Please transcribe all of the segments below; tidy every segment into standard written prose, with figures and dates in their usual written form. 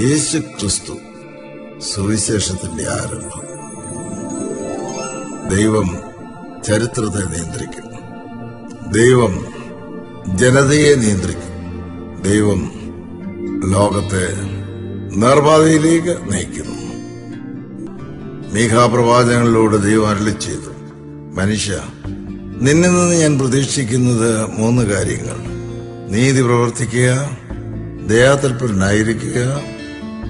യേശു ക്രിസ്തു സുവിശേഷത്തിന്റെ ആരംഭം. ദൈവം ചരിത്രത്തെ നിയന്ത്രിക്കും. ദൈവം ജനതയെ നിയന്ത്രിക്കും. ദൈവം ലോകത്തെ നേർപാതയിലേക്ക് നയിക്കുന്നു. മീഖാ പ്രവാചകങ്ങളിലൂടെ ദൈവം അരുളിച്ചെയ്തു, മനുഷ്യ, നിന്നിൽ നിന്ന് ഞാൻ പ്രതീക്ഷിക്കുന്നത് 3 കാര്യങ്ങൾ: നീതി പ്രവർത്തിക്കുക, ദയാതൽപരനായിരിക്കുക,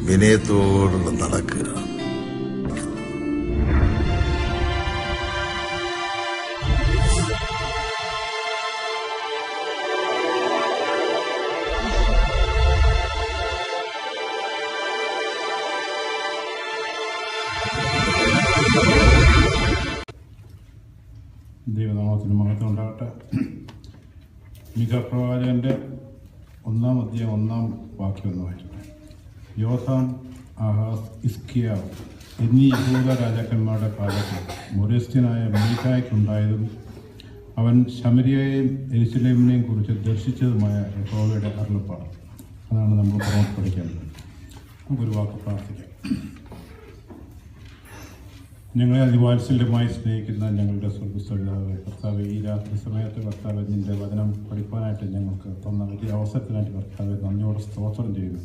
വിനയത്തോടുകൂടെ നടക്കുക. ദൈവനാമത്തിന് മഹത്വം ഉണ്ടാകട്ടെ. മീഖാ പ്രവാചകന്റെ 1-ാം അധ്യായം 1-ാം വാക്യം എന്ന് വായിച്ചിട്ട്, യോഥാം, ആഹാസ്, ഹിസ്കിയാവ് എന്നീ യഹൂദ രാജാക്കന്മാരുടെ കാലത്ത് മൊരേസ്ത്യനായ മീഖായ്ക്കുണ്ടായതും അവൻ ശമരിയയെയും യെരുശലേമിനെയും കുറിച്ച് ദർശിച്ചതുമായ യഹോവയുടെ അരുളപ്പാട്. അതാണ് നമ്മൾ പഠിക്കേണ്ടത്. നമുക്കൊരു വാക്ക് പ്രാർത്ഥിക്കാം. ഞങ്ങളെ അതിവാത്സല്യമായി സ്നേഹിക്കുന്ന ഞങ്ങളുടെ സ്വർഗ്ഗസ്ഥപിതാവേ, കർത്താവെ, ഈ രാത്രി സമയത്ത് കർത്താവെ നിൻ്റെ വചനം പഠിക്കാനായിട്ട് ഞങ്ങൾക്ക് തന്ന വലിയ അവസരത്തിനായിട്ട് കർത്താവെ നന്ദിയോടെ സ്തോത്രം ചെയ്യുന്നു.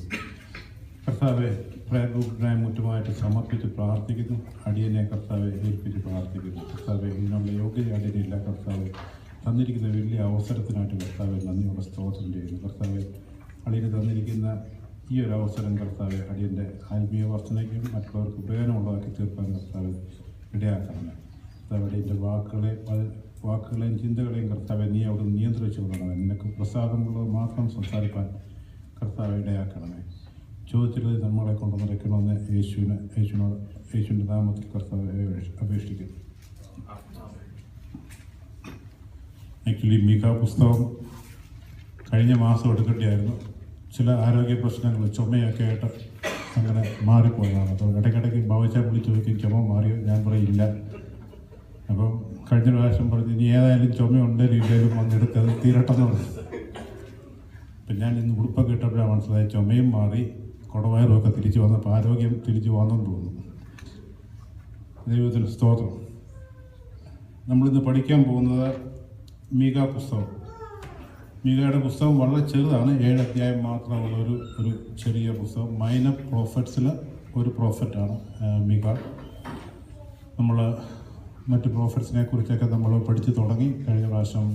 കർത്താവെ, പ്രയർ ഗ്രൂപ്പിനായി മുറ്റുമായിട്ട് സമർപ്പിച്ച് പ്രാർത്ഥിക്കുന്നു. അടിയനെ കർത്താവെ ഏൽപ്പിച്ച് പ്രാർത്ഥിക്കുന്നു. കർത്താവെ, ഇതിനുള്ള യോഗ്യത അടിയനില്ല. കർത്താവെ, തന്നിരിക്കുന്ന വലിയ അവസരത്തിനായിട്ട് കർത്താവെ നന്ദിയോടെ സ്തോത്രം ചെയ്യുന്നു. കർത്താവെ, അടിയന് തന്നിരിക്കുന്ന ഈ ഒരു അവസരം കർത്താവെ അടിയൻ്റെ ആത്മീയ വർധനയ്ക്കും മറ്റുള്ളവർക്ക് ഉപയോഗമുള്ളതാക്കി തീർക്കാൻ കർത്താവെ ഇടയാക്കണമേ. കർത്താവ് അടിയൻ്റെ വാക്കുകളെയും ചിന്തകളെയും കർത്താവെ നീ അവിടെ നിയന്ത്രിച്ചു കൊള്ളണമേ. നിനക്ക് പ്രസാദമുള്ളത് മാത്രം സംസാരിക്കാൻ കർത്താവെ ഇടയാക്കണമേ. ചോദിച്ചിട്ടുള്ളത് നമ്മളെ കൊണ്ട് നിറയ്ക്കണമെന്ന് യേശുവിൻ്റെ നാമത്തിൽ കർത്താവെ അപേക്ഷിക്കുന്നു. ആക്ച്വലി മീഖാ പുസ്തകം കഴിഞ്ഞ മാസം എടുക്കേണ്ടിയായിരുന്നു. ചില ആരോഗ്യ പ്രശ്നങ്ങൾ, ചുമയൊക്കെ ആയിട്ട് അങ്ങനെ മാറിപ്പോയതാണ്. അപ്പോൾ ഇടയ്ക്കിടയ്ക്ക് ഭാവിച്ചാൽ വിളിച്ച് ചോദിക്കും, ചുമ മാറിയോ? ഞാൻ പറയില്ല. അപ്പം കഴിഞ്ഞ പ്രാവശ്യം പറഞ്ഞ് ഇനി ഏതായാലും ചുമയുണ്ടെങ്കിലും ഇല്ലെങ്കിലും വന്നെടുത്ത് അത് തീരട്ടെന്ന് പറഞ്ഞു. അപ്പം ഞാൻ ഇന്ന് ഉടുപ്പൊക്കെ ഇട്ടപ്പോഴാണ് മനസ്സിലായി ചുമയും മാറി, കുടവയറുമൊക്കെ തിരിച്ചു വന്നപ്പോൾ ആരോഗ്യം തിരിച്ചു വന്നെന്ന് തോന്നുന്നു. ദൈവത്തിന് സ്തോത്രം. നമ്മളിന്ന് പഠിക്കാൻ പോകുന്നത് മീഖാ പുസ്തകം. മീഖയുടെ പുസ്തകം വളരെ ചെറുതാണ്. 7 അധ്യായം മാത്രമുള്ള ഒരു ചെറിയ പുസ്തകം. മൈനർ പ്രോഫറ്റ്സിൽ ഒരു പ്രോഫറ്റാണ് മീഖാ. നമ്മൾ മറ്റ് പ്രോഫറ്റ്സിനെ കുറിച്ചൊക്കെ നമ്മൾ പഠിച്ചു തുടങ്ങി. കഴിഞ്ഞ പ്രാവശ്യം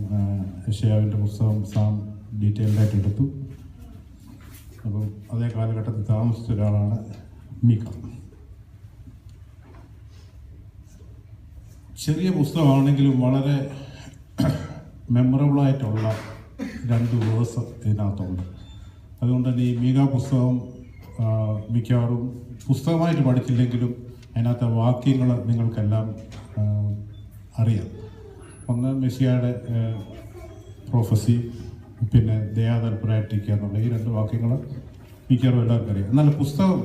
യെശയ്യാവിൻ്റെ പുസ്തകം ഡീറ്റെയിൽഡായിട്ട് എടുത്തു. അപ്പം അതേ കാലഘട്ടത്തിൽ താമസിച്ച ഒരാളാണ് മീഖാ. ചെറിയ പുസ്തകമാണെങ്കിലും വളരെ മെമ്മറബിളായിട്ടുള്ള 2 വേഴ്സ് ഇതിനകത്തുണ്ട്. അതുകൊണ്ട് തന്നെ ഈ മീഖാ പുസ്തകം മിക്കവാറും പുസ്തകമായിട്ട് പഠിച്ചില്ലെങ്കിലും അതിനകത്തെ വാക്യങ്ങൾ നിങ്ങൾക്കെല്ലാം അറിയാം. ഒന്ന് മെസ്സിയയുടെ പ്രൊഫസി, പിന്നെ ദയാതൽപരനായിട്ടിരിക്കുക എന്നുള്ള ഈ 2 വാക്യങ്ങൾ മിക്കവാറും എല്ലാവർക്കും അറിയാം. എന്നാൽ പുസ്തകം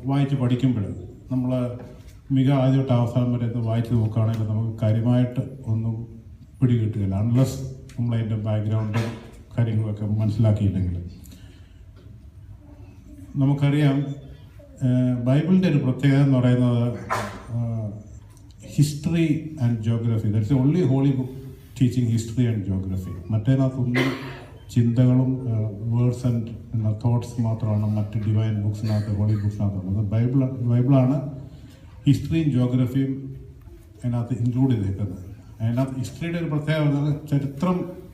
വായിച്ച് പഠിക്കുമ്പോൾ നമ്മൾ മീഖാ ആദ്യം തൊട്ട് അവസാനം വരെ വായിച്ച് നോക്കുകയാണെങ്കിൽ നമുക്ക് കാര്യമായിട്ട് ഒന്നും പിടികിട്ടുകയില്ല, അൺലെസ് നമ്മളതിൻ്റെ ബാക്ക്ഗ്രൗണ്ടും കാര്യങ്ങളൊക്കെ മനസ്സിലാക്കിയില്ലെങ്കിൽ. നമുക്കറിയാം ബൈബിളിൻ്റെ ഒരു പ്രത്യേകത എന്ന് പറയുന്നത് history and geography. That's only holy book teaching history and geography. മറ്റേതിനകത്തൊന്നും ചിന്തകളും വേർഡ്സ് ആൻഡ് തോട്ട്സ് മാത്രമാണ് മറ്റ് ഡിവൈൻ ബുക്സിനകത്ത്, ഹോളി ബുക്സിനകത്തുള്ളത്. ബൈബിളാണ് ഹിസ്റ്ററിയും ജോഗ്രഫിയും അതിനകത്ത് ഇൻക്ലൂഡ് ചെയ്തേക്കുന്നത്. അതിനകത്ത് ഹിസ്റ്ററിയുടെ ഒരു പ്രത്യേകത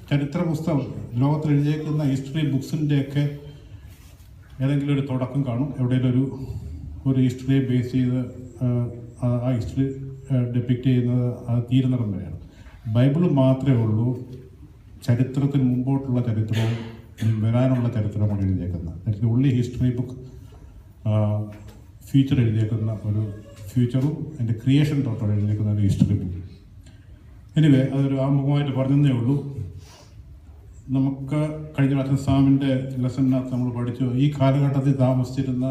ചരിത്ര പുസ്തകം, ലോകത്തിൽ എഴുതിയേക്കുന്ന ഹിസ്റ്ററി ബുക്സിൻ്റെയൊക്കെ ഏതെങ്കിലും ഒരു തുടക്കം കാണും. എവിടെയെങ്കിലും ഒരു ഹിസ്റ്ററിയെ ബേസ് ചെയ്ത് ആ ഹിസ്റ്ററി ഡെപ്പിക്റ്റ് ചെയ്യുന്നത് അത് തീരുന്നിടം വരെയാണ്. ബൈബിൾ മാത്രമേ ഉള്ളൂ ചരിത്രത്തിന് മുമ്പോട്ടുള്ള ചരിത്രവും വരാനുള്ള ചരിത്രമാണ് എഴുതിയേക്കുന്നത്. That's only history book future എഴുതിയേക്കുന്ന ഒരു ഫ്യൂച്ചറും അതിൻ്റെ ക്രിയേഷൻ തൊട്ട് എഴുതിയേക്കുന്ന ഒരു ഹിസ്റ്ററി ബുക്ക്. എനിവേ, അതൊരു ആമുഖമായിട്ട് പറഞ്ഞതേ ഉള്ളൂ. നമുക്ക് കഴിഞ്ഞ പ്രാവശ്യം സാമിൻ്റെ ലെസണിനകത്ത് നമ്മൾ പഠിച്ചു ഈ കാലഘട്ടത്തിൽ താമസിച്ചിരുന്ന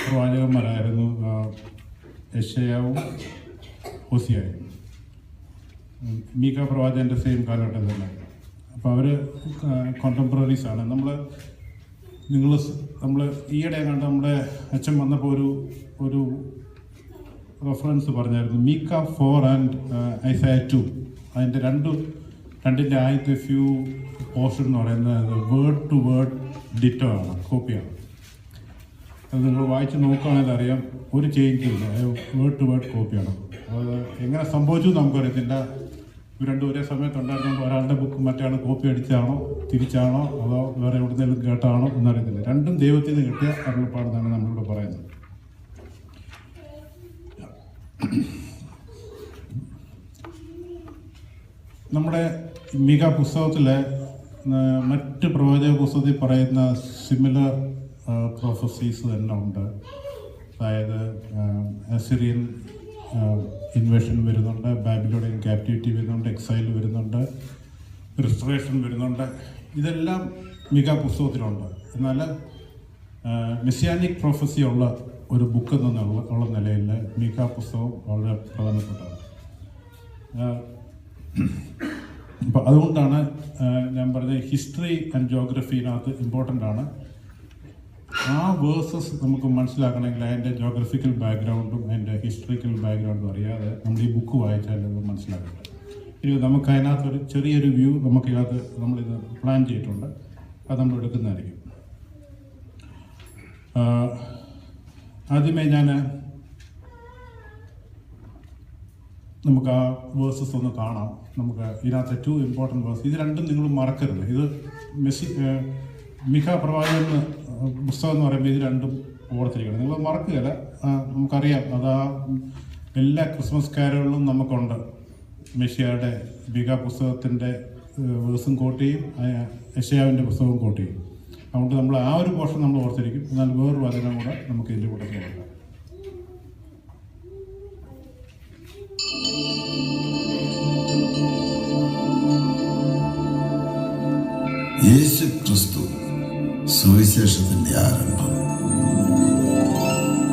പ്രവാചകന്മാരായിരുന്നു യെശയ്യാവും ഹോസിയായും. മീഖാ പ്രവാചകൻ്റെ സെയിം കാലഘട്ടം തന്നെ. അപ്പോൾ അവർ കോണ്ടംപററീസാണ്. നമ്മൾ നമ്മൾ ഈയിടെ കണ്ട് നമ്മുടെ അച്ഛൻ വന്നപ്പോൾ ഒരു റെഫറൻസ് പറഞ്ഞായിരുന്നു, മീക്ക 4 ആൻഡ് ഐസയ 2. അതിൻ്റെ രണ്ടിൻ്റെ ആദ്യത്തെ ഫ്യൂ പോർഷൻ എന്ന് പറയുന്നത് വേർഡ് ടു വേർഡ് ഡിറ്റോ ആണ്, കോപ്പിയാണ്. അത് നിങ്ങൾ വായിച്ച് നോക്കുകയാണെങ്കിൽ അറിയാം, ഒരു ചേഞ്ചും ഇല്ല, വേർഡ് ടു വേർഡ് കോപ്പിയാണ്. അത് എങ്ങനെ സംഭവിച്ചു നമുക്കറിയത്തില്ല. ഇവർ രണ്ടും ഒരേ സമയത്തുണ്ടായിരുന്നുകൊണ്ട് ഒരാളുടെ ബുക്ക് മറ്റേ കോപ്പി അടിച്ചാണോ തിരിച്ചാണോ അതോ വേറെ എവിടുന്നേലും കേട്ടാണോ എന്നറിയത്തില്ല. രണ്ടും ദൈവത്തിൽ നിന്ന് കിട്ടിയ അരുളപ്പാടെന്നാണ് നമ്മളിവിടെ പറയുന്നത്. നമ്മുടെ മീക പുസ്തകത്തിലെ മറ്റ് പ്രവാചക പുസ്തകത്തിൽ പറയുന്ന സിമിലർ പ്രൊഫസീസ് തന്നെ ഉണ്ട്. അതായത് അസിറിയൻ ഇൻവേഷൻ വരുന്നുണ്ട്, ബാബിലോണിയൻ ക്യാപ്റ്റിവിറ്റി വരുന്നുണ്ട്, എക്സൈൽ വരുന്നുണ്ട്, റിസ്റ്ററേഷൻ വരുന്നുണ്ട്. ഇതെല്ലാം മീക പുസ്തകത്തിലുണ്ട്. എന്നാൽ മെസ്സിയാനിക് പ്രൊഫസി ഉള്ള ഒരു ബുക്ക് എന്നുള്ള നിലയിൽ മീക പുസ്തകം വളരെ പ്രധാനപ്പെട്ടതാണ്. അപ്പോൾ അതുകൊണ്ടാണ് ഞാൻ പറഞ്ഞത് ഹിസ്റ്ററി ആൻഡ് ജോഗ്രഫിനകത്ത് ഇമ്പോർട്ടൻ്റ് ആണ്. ആ വേഴ്സസ് നമുക്ക് മനസ്സിലാക്കണമെങ്കിൽ അതിൻ്റെ ജോഗ്രഫിക്കൽ ബാക്ക്ഗ്രൗണ്ടും അതിൻ്റെ ഹിസ്റ്ററിക്കൽ ബാക്ക്ഗ്രൗണ്ടും അറിയാതെ നമ്മൾ ഈ ബുക്ക് വായിച്ചാൽ അത് മനസ്സിലാക്കില്ല. ഇനി നമുക്ക് അതിനകത്തൊരു ചെറിയൊരു വ്യൂ നമുക്കതിനകത്ത് നമ്മളിത് പ്ലാൻ ചെയ്തിട്ടുണ്ട്, അത് നമ്മൾ എടുക്കുന്നതായിരിക്കും. ആദ്യമേ നമുക്ക് ആ വേഴ്സസ് ഒന്ന് കാണാം. നമുക്ക് ഇതിനകത്ത് 2 ഇമ്പോർട്ടൻറ്റ് വേഴ്സ്, ഇത് രണ്ടും നിങ്ങൾ മറക്കരുത്. ഇത് മിക പ്രവാചകൻ പുസ്തകം എന്ന് പറയുമ്പോൾ ഇത് രണ്ടും ഓർത്തിരിക്കണം, നിങ്ങൾ മറക്കുകയല്ല. നമുക്കറിയാം, അത് ആ എല്ലാ ക്രിസ്മസ് കാരകളിലും നമുക്കുണ്ട്. മെസ്സിയയുടെ മിക പുസ്തകത്തിൻ്റെ വേഴ്സും കോട്ട് ചെയ്യും, യെശയ്യാവിൻ്റെ പുസ്തകവും കോട്ട് ചെയ്യും. അതുകൊണ്ട് നമ്മൾ ആ ഒരു പോർഷൻ നമ്മൾ ഓർത്തിരിക്കും. എന്നാൽ വേറൊരു വചനം കൂടെ നമുക്ക് ഇതിൻ്റെ കൂട്ടത്തിൽ കൊടുക്കാം. യേശു ക്രിസ്തു സുവിശേഷത്തിന്റെ ആരംഭം.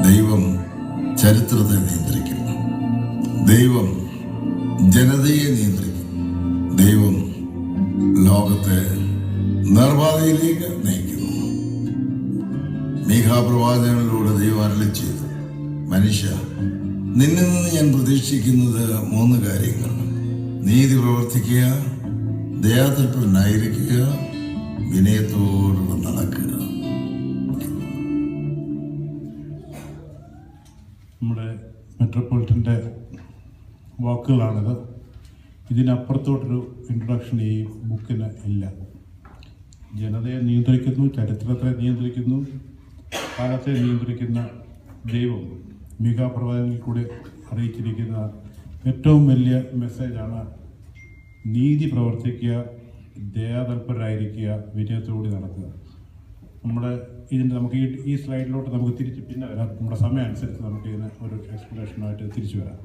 ദൈവം ചരിത്രത്തെ നിയന്ത്രിക്കുന്നു, ദൈവം ജനതയെ നിയന്ത്രിക്കുന്നു, ദൈവം ലോകത്തെ നിർവാഹയിലേക്ക് നയിക്കുന്നു. മീഖാപ്രവാചകനിലൂടെ ദൈവം അരുളി ചെയ്തു, മനുഷ്യ, നിന്നിൽ നിന്ന് ഞാൻ പ്രതീക്ഷിക്കുന്നത് 3 കാര്യങ്ങൾ: നീതി പ്രവർത്തിക്കുക, ദയാതൽപരനായിരിക്കുക, വിനയത്തോടെ നടക്കുക. നമ്മുടെ മെട്രോപൊളിറ്റൻ്റെ വാക്കുകളാണിത്. ഇതിനപ്പുറത്തോട്ടൊരു ഇൻട്രൊഡക്ഷൻ ഈ ബുക്കിന് ഇല്ല. ജനതയെ നിയന്ത്രിക്കുന്നു, ചരിത്രത്തെ നിയന്ത്രിക്കുന്നു, കാലത്തെ നിയന്ത്രിക്കുന്ന ദൈവം മീക പ്രവാചകനിൽ കൂടെ അറിയിച്ചിരിക്കുന്ന ഏറ്റവും വലിയ മെസ്സേജാണ് നീതി പ്രവർത്തിക്കുക, ദയാതൽപരരായിരിക്കുക, വിനയത്തോടെ നടക്കുക. നമുക്ക് ഈ സ്ലൈഡിലോട്ട് നമുക്ക് തിരിച്ച് പിന്നെ വരാം. നമ്മുടെ സമയം അനുസരിച്ച് നമുക്ക് ഇതിന് ഒരു എക്സ്പ്ലനേഷനായിട്ട് തിരിച്ചു വരാം.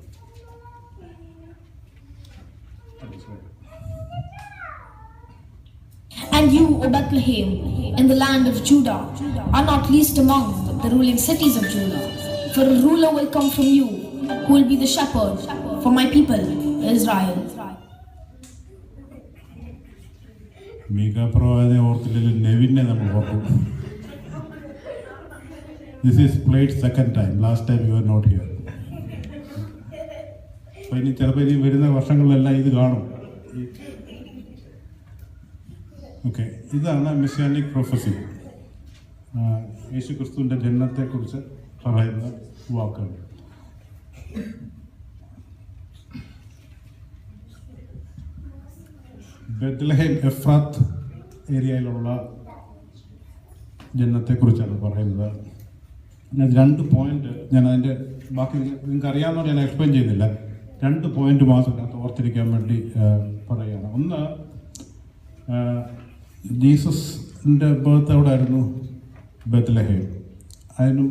And you, O Bethlehem, in the land of Judah, are not least among the ruling cities of Judah. For a ruler will come from you, who will be the shepherd for my people, Israel. മീക പ്രവാചകനെ ഓർത്തില്ലെങ്കിൽ നെവിനെ നമ്മൾ ഓർക്കും. This is played second time. Last time you were not here. അപ്പോൾ ചിലപ്പോൾ ഇനി വരുന്ന വർഷങ്ങളിലെല്ലാം ഇത് കാണും. Okay, ഇതാണ് മെസ്സിയാനിക് പ്രൊഫസി. യേശു ക്രിസ്തുവിൻ്റെ ജനനത്തെക്കുറിച്ച് പറയുന്ന വാക്കുകൾ. ബെത്ലഹേം എഫ്രാത്ത് ഏരിയയിലുള്ള ജനനത്തെക്കുറിച്ചാണ് പറയുന്നത്. 2 പോയിന്റ് ഞാൻ അതിൻ്റെ ബാക്കി നിങ്ങൾക്ക് അറിയാവുന്ന ഞാൻ എക്സ്പ്ലെയിൻ ചെയ്യുന്നില്ല. 2 പോയിന്റ് മാത്രം അതിനകത്ത് ഓർത്തിരിക്കാൻ വേണ്ടി പറയുകയാണ്. ഒന്ന്, ജീസസിൻ്റെ ബർത്ത് എവിടെ ആയിരുന്നു? ബെത്ലഹേം. അതിനും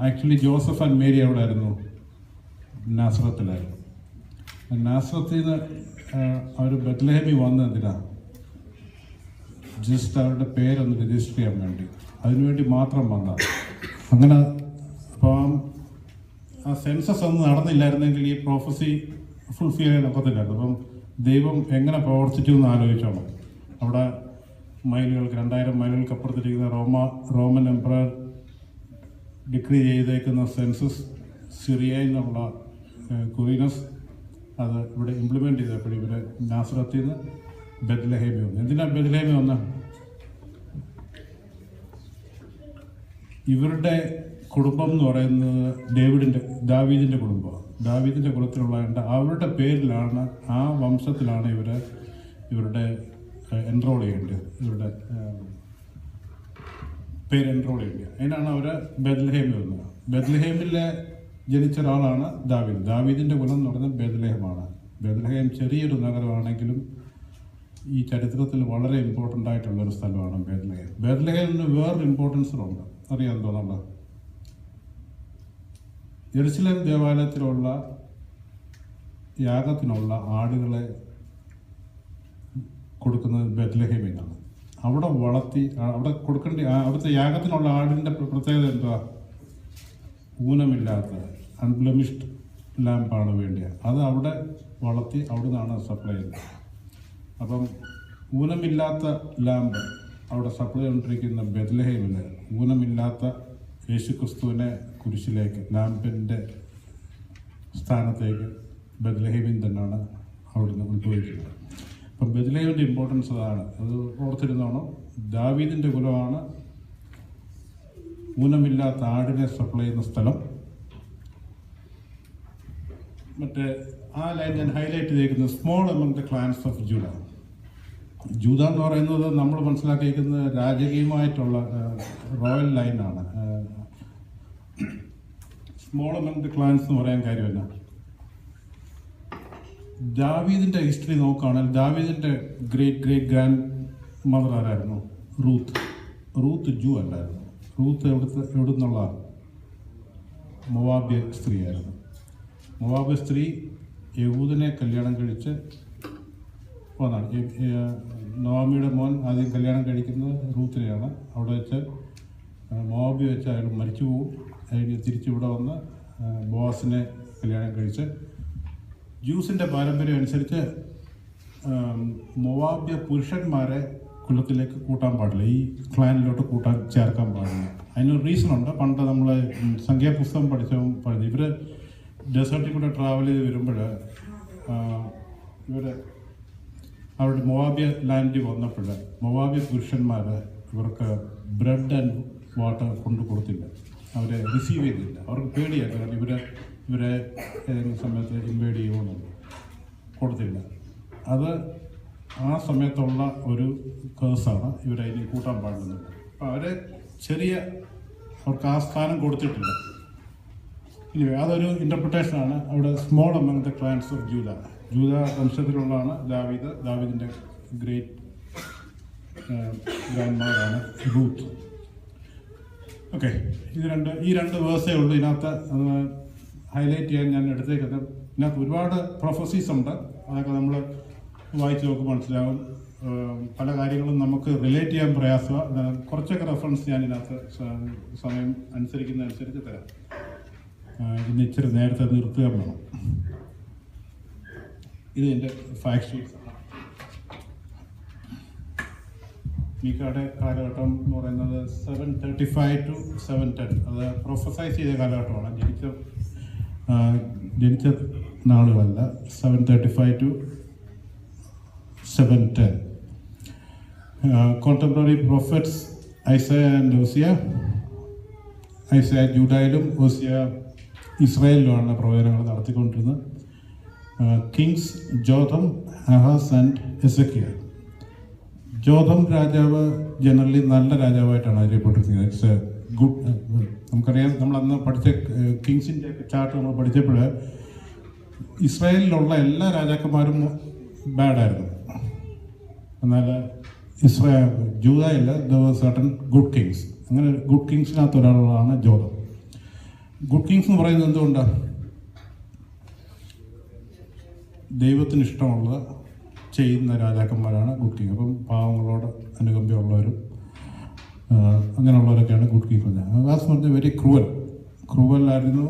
ആക്ച്വലി ജോസഫ് ആൻഡ് മേരി എവിടെ ആയിരുന്നു? നാസറത്തിലായിരുന്നു. നാസറത്തിൽ നിന്ന് അവർ ബെത്ലഹേമിൽ വന്നത് എന്തിനാണ്? ജസ്റ്റ് അവരുടെ പേരൊന്ന് രജിസ്റ്റർ ചെയ്യാൻ വേണ്ടി, അതിനുവേണ്ടി മാത്രം വന്ന. അങ്ങനെ അപ്പോൾ ആ സെൻസസ് ഒന്നും നടന്നില്ലായിരുന്നെങ്കിൽ ഈ പ്രൊഫസി ഫുൾഫിൽ ചെയ്യാൻ ഒക്കത്തില്ലായിരുന്നു. അപ്പം ദൈവം എങ്ങനെ പ്രവർത്തിച്ചു എന്ന് ആലോചിച്ചോണം. അവിടെ മൈലുകൾക്ക് 2000 മൈലുകൾക്ക് അപ്പുറത്തിരിക്കുന്ന റോമൻ എംപറർ ഡിക്രീ ചെയ്തേക്കുന്ന സെൻസസ് സിറിയയിൽ നിന്നുള്ള കുറീനസ് അത് ഇവിടെ ഇംപ്ലിമെൻ്റ് ചെയ്തപ്പോൾ ഇവർ നാസറത്തിൽ നിന്ന് ബെത്ലഹേമിൽ വന്നു. എന്തിനാണ് ബെത്ലഹേമിൽ വന്ന? ഇവരുടെ കുടുംബം എന്ന് പറയുന്നത് ദാവീദിൻ്റെ കുടുംബമാണ്. ദാവീദിൻ്റെ കുലത്തിലുള്ള അവരുടെ പേരിലാണ്, ആ വംശത്തിലാണ് ഇവരുടെ എൻറോൾ ചെയ്യേണ്ടത്, ഇവരുടെ പേര് എൻറോൾ ചെയ്യേണ്ടത്. അതിനാണ് അവർ ബെത്ലഹേമിൽ വന്നത്. ബെത്ലഹേമിൽ ജനിച്ച ഒരാളാണ് ദാവീദിൻ്റെ കുലം എന്ന് പറയുന്നത് ബെത്ലഹേമാണ്. ബെത്ലഹേം ചെറിയൊരു നഗരമാണെങ്കിലും ഈ ചരിത്രത്തിൽ വളരെ ഇമ്പോർട്ടൻ്റ് ആയിട്ടുള്ളൊരു സ്ഥലമാണ് ബെത്ലഹേം. ബെത്ലഹേമിന് വേറൊരു ഇമ്പോർട്ടൻസുണ്ട്, അറിയാൻ തോന്നുന്നുണ്ടോ? ജെറുസലേം ദേവാലയത്തിലുള്ള യാഗത്തിനുള്ള ആടുകളെ കൊടുക്കുന്നത് ബെത്ലഹേമിൽ നിന്നാണ്. അവിടെ വളർത്തി അവിടെ അവിടുത്തെ യാഗത്തിനുള്ള ആടിൻ്റെ പ്രത്യേകത എന്തുവാ? ഊനമില്ലാത്ത അൺബ്ലെമിഷ്ഡ് ലാമ്പാണ് വേണ്ടിയത്. അത് അവിടെ വളർത്തി അവിടെ നിന്നാണ് സപ്ലൈ ചെയ്യുന്നത്. അപ്പം ഊനമില്ലാത്ത ലാമ്പ് അവിടെ സപ്ലൈ ചെയ്തുകൊണ്ടിരിക്കുന്ന ബെത്ലഹേമിൽ ഊനമില്ലാത്ത യേശുക്രിസ്തുവിനെ കുരിശിലേക്ക്, ലാമ്പിൻ്റെ സ്ഥാനത്തേക്ക് ബെത്ലഹേമിൽ തന്നെയാണ് അവിടുന്ന് ഉത്ഭവിക്കുന്നത്. അപ്പം ബെത്ലഹേമിൻ്റെ ഇമ്പോർട്ടൻസ് അതാണ്. അത് ഓർത്തിരുന്നോണം. ദാവീദിൻ്റെ കുലമാണ് ഊനമില്ലാത്ത ആടിനെ സപ്ലൈ ചെയ്യുന്ന സ്ഥലം. മറ്റേ ആ ലൈൻ ഞാൻ ഹൈലൈറ്റ് ചെയ്തിരിക്കുന്നത് small among the clans of ജൂഡ. ജൂത എന്ന് പറയുന്നത് നമ്മൾ മനസ്സിലാക്കിയിരിക്കുന്നത് രാജകീയമായിട്ടുള്ള റോയൽ ലൈനാണ്. സ്മോൾ എമംഗ് ദ ക്ലാൻസ് എന്ന് പറയാൻ കാര്യമല്ല. ദാവീദിൻ്റെ ഹിസ്റ്ററി നോക്കുകയാണെങ്കിൽ ദാവീദിൻ്റെ ഗ്രേറ്റ് ഗ്രാൻഡ് മദർ ആരായിരുന്നു? റൂത്ത് ജൂ അല്ലായിരുന്നു. റൂത്ത് എവിടെ നിന്നുള്ള മൊവാബ്യ സ്ത്രീയായിരുന്നു. മൊവാബ്യ സ്ത്രീ യഹൂദനെ കല്യാണം കഴിച്ച് വന്നാണ്. നവമിയുടെ മോൻ ആദ്യം കല്യാണം കഴിക്കുന്നത് റൂത്തിനെയാണ്. അവിടെ വെച്ച് മൊവാബ്യ വെച്ച് അയാൾ മരിച്ചു പോകും. അതിന് തിരിച്ചിവിടെ വന്ന് ബോസിനെ കല്യാണം കഴിച്ച് ജ്യൂസിൻ്റെ പാരമ്പര്യം അനുസരിച്ച് മൊവാബ്യ പുരുഷന്മാരെ കുലത്തിലേക്ക് കൂട്ടാൻ പാടില്ല, ഈ ക്ലാനിലോട്ട് ചേർക്കാൻ പാടില്ല. അതിനൊരു റീസണുണ്ട്. പണ്ട് നമ്മൾ സംഖ്യാപുസ്തകം പഠിച്ചു ഇവർ ഡെസേർട്ടിൽ കൂടെ ട്രാവൽ ചെയ്ത് വരുമ്പോൾ അവരുടെ മൊവാബ്യ ലാൻഡിൽ വന്നപ്പോൾ മൊവാബ്യ പുരുഷന്മാർ ഇവർക്ക് ബ്രെഡ് ആൻഡ് വാട്ടർ കൊണ്ടു കൊടുത്തില്ല, അവരെ റിസീവ് ചെയ്തില്ല. അവർക്ക് പേടിയായിരുന്നു. കാരണം ഇവരെ ഏതെങ്കിലും സമയത്ത് ഇൻവൈഡ് ചെയ്യുമെന്നുണ്ട്, കൊടുത്തില്ല. അത് ആ സമയത്തുള്ള ഒരു കേസാണ് ഇവരെ ഇനി കൂട്ടാൻ പാടുന്നത്. അപ്പം അവരെ അവർക്ക് ആ സ്ഥാനം കൊടുത്തിട്ടില്ല. ഇനി അതൊരു ഇൻ്റർപ്രിട്ടേഷനാണ്. അവിടെ small among the clans of ജൂത വംശത്തിലുള്ളതാണ് ദാവീദിൻ്റെ ഗ്രേറ്റ് ഗ്രാൻഡ് മദറാണ് റൂത്ത്. ഓക്കെ, ഈ രണ്ട് വേഴ്സേ ഉള്ളൂ ഇതിനകത്ത്. ഹൈലൈറ്റ് ചെയ്യാൻ ഞാൻ എടുത്തേക്കുന്നത്. ഇതിനകത്ത് ഒരുപാട് പ്രൊഫസീസ് ഉണ്ട്. അതൊക്കെ നമ്മൾ വായിച്ച് നോക്കുമ്പോൾ മനസ്സിലാവും. പല കാര്യങ്ങളും നമുക്ക് റിലേറ്റ് ചെയ്യാൻ പ്രയാസമാണ്. കുറച്ചൊക്കെ റെഫറൻസ് ഞാൻ ഇതിനകത്ത് സമയം അനുസരിച്ച് തരാം. ഇന്ന് ഇച്ചിരി നേരത്തെ നിർത്തുക വേണം. ഇത് എൻ്റെ ഫാക്ട് ഷീറ്റ്സ് ആണ്. മീക്കയുടെ കാലഘട്ടം എന്ന് പറയുന്നത് 735 to 710. അത് പ്രൊഫസൈസ് ചെയ്ത കാലഘട്ടമാണ്. ജനിച്ച നാളുകളല്ല. 735 to 710. Contemporary prophets Isaiah and Hosea. Isaiah ജൂഡയിലും Hosea ഇസ്രായേലിലുമാണ് പ്രവചനങ്ങൾ നടത്തിക്കൊണ്ടിരുന്നത്. Kings Jotham, Ahaz and Hezekiah. Jotham രാജാവ് ജനറലി നല്ല രാജാവായിട്ടാണ് അറിയപ്പെട്ടിരിക്കുന്നത്. It's a good. നമുക്കറിയാം, നമ്മളന്ന് പഠിച്ച കിങ്സിൻ്റെ ചാർട്ട് നമ്മൾ പഠിച്ചപ്പോൾ ഇസ്രായേലിലുള്ള എല്ലാ രാജാക്കന്മാരും ബാഡായിരുന്നു. എന്നാൽ ജൂദയിൽ there was certain good kings. അങ്ങനെ ഗുഡ് കിങ്സിനകത്ത് ഒരാളാണ് ജോഥം. ഗുഡ് കിങ്സ് എന്ന് പറയുന്നത് എന്തുകൊണ്ടാണ്? ദൈവത്തിന് ഇഷ്ടമുള്ളത് ചെയ്യുന്ന രാജാക്കന്മാരാണ് ഗുഡ് കിങ്. അപ്പം പാവങ്ങളോട് അനുകമ്പയുള്ളവരും അങ്ങനെയുള്ളവരൊക്കെയാണ് ഗുഡ് കിങ്. ആകാസ് എന്ന് പറഞ്ഞാൽ വെരി ക്രൂവലായിരുന്നു.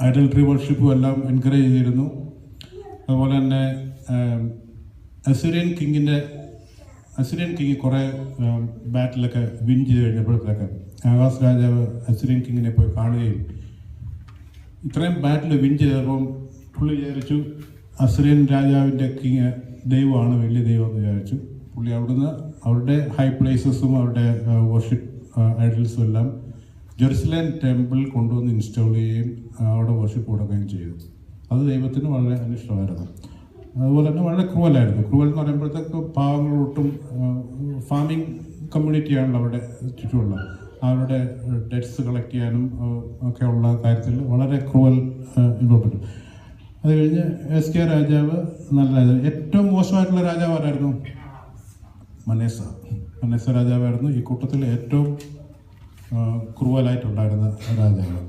ഐഡൽട്രി വർഷിപ്പും എല്ലാം എൻകറേജ് ചെയ്തിരുന്നു. അതുപോലെ തന്നെ അസിറിയൻ കിങ് കുറേ ബാറ്റിലൊക്കെ വിൻ ചെയ്ത് കഴിഞ്ഞപ്പോഴത്തേക്ക് ആഹാസ് രാജാവ് അസിറിയൻ കിങ്ങിനെ പോയി കാണുകയും ഇത്രയും ബാറ്റിൽ വിൻ ചെയ്തപ്പം പുള്ളി വിചാരിച്ചു അസിറിയൻ രാജാവിൻ്റെ കിങ് ദൈവമാണ്, വലിയ ദൈവം എന്ന് വിചാരിച്ചു. പുള്ളി അവിടുന്ന് അവരുടെ ഹൈ പ്ലേസസും അവരുടെ വർഷിപ്പ് ഐഡൽസും എല്ലാം ജെറുസലേം ടെമ്പിൾ കൊണ്ടുവന്ന് ഇൻസ്റ്റാൾ ചെയ്യുകയും അവിടെ വർഷിപ്പ് കൊടുക്കുകയും ചെയ്തു. അത് ദൈവത്തിന് വളരെ അനിഷ്ടമായിരുന്നു. അതുപോലെ തന്നെ വളരെ ക്രൂവലായിരുന്നു. ക്രൂവൽ എന്ന് പറയുമ്പോഴത്തേക്ക് പാവങ്ങളൊട്ടും ഫാമിംഗ് കമ്മ്യൂണിറ്റിയാണല്ലോ അവിടെ ചുറ്റുമുള്ള, അവരുടെ ഡെറ്റ്സ് കളക്ട് ചെയ്യാനും ഒക്കെ ഉള്ള കാര്യത്തിൽ വളരെ ക്രൂവൽ ഇൻവോൾവ്മെൻറ്റ്. അത് കഴിഞ്ഞ് SK രാജാവ് നല്ല രാജാവ്. ഏറ്റവും മോശമായിട്ടുള്ള രാജാവ് ആരായിരുന്നു? മനേസ രാജാവായിരുന്നു ഈ കൂട്ടത്തിൽ ഏറ്റവും ക്രൂവലായിട്ടുണ്ടായിരുന്ന രാജാവ്.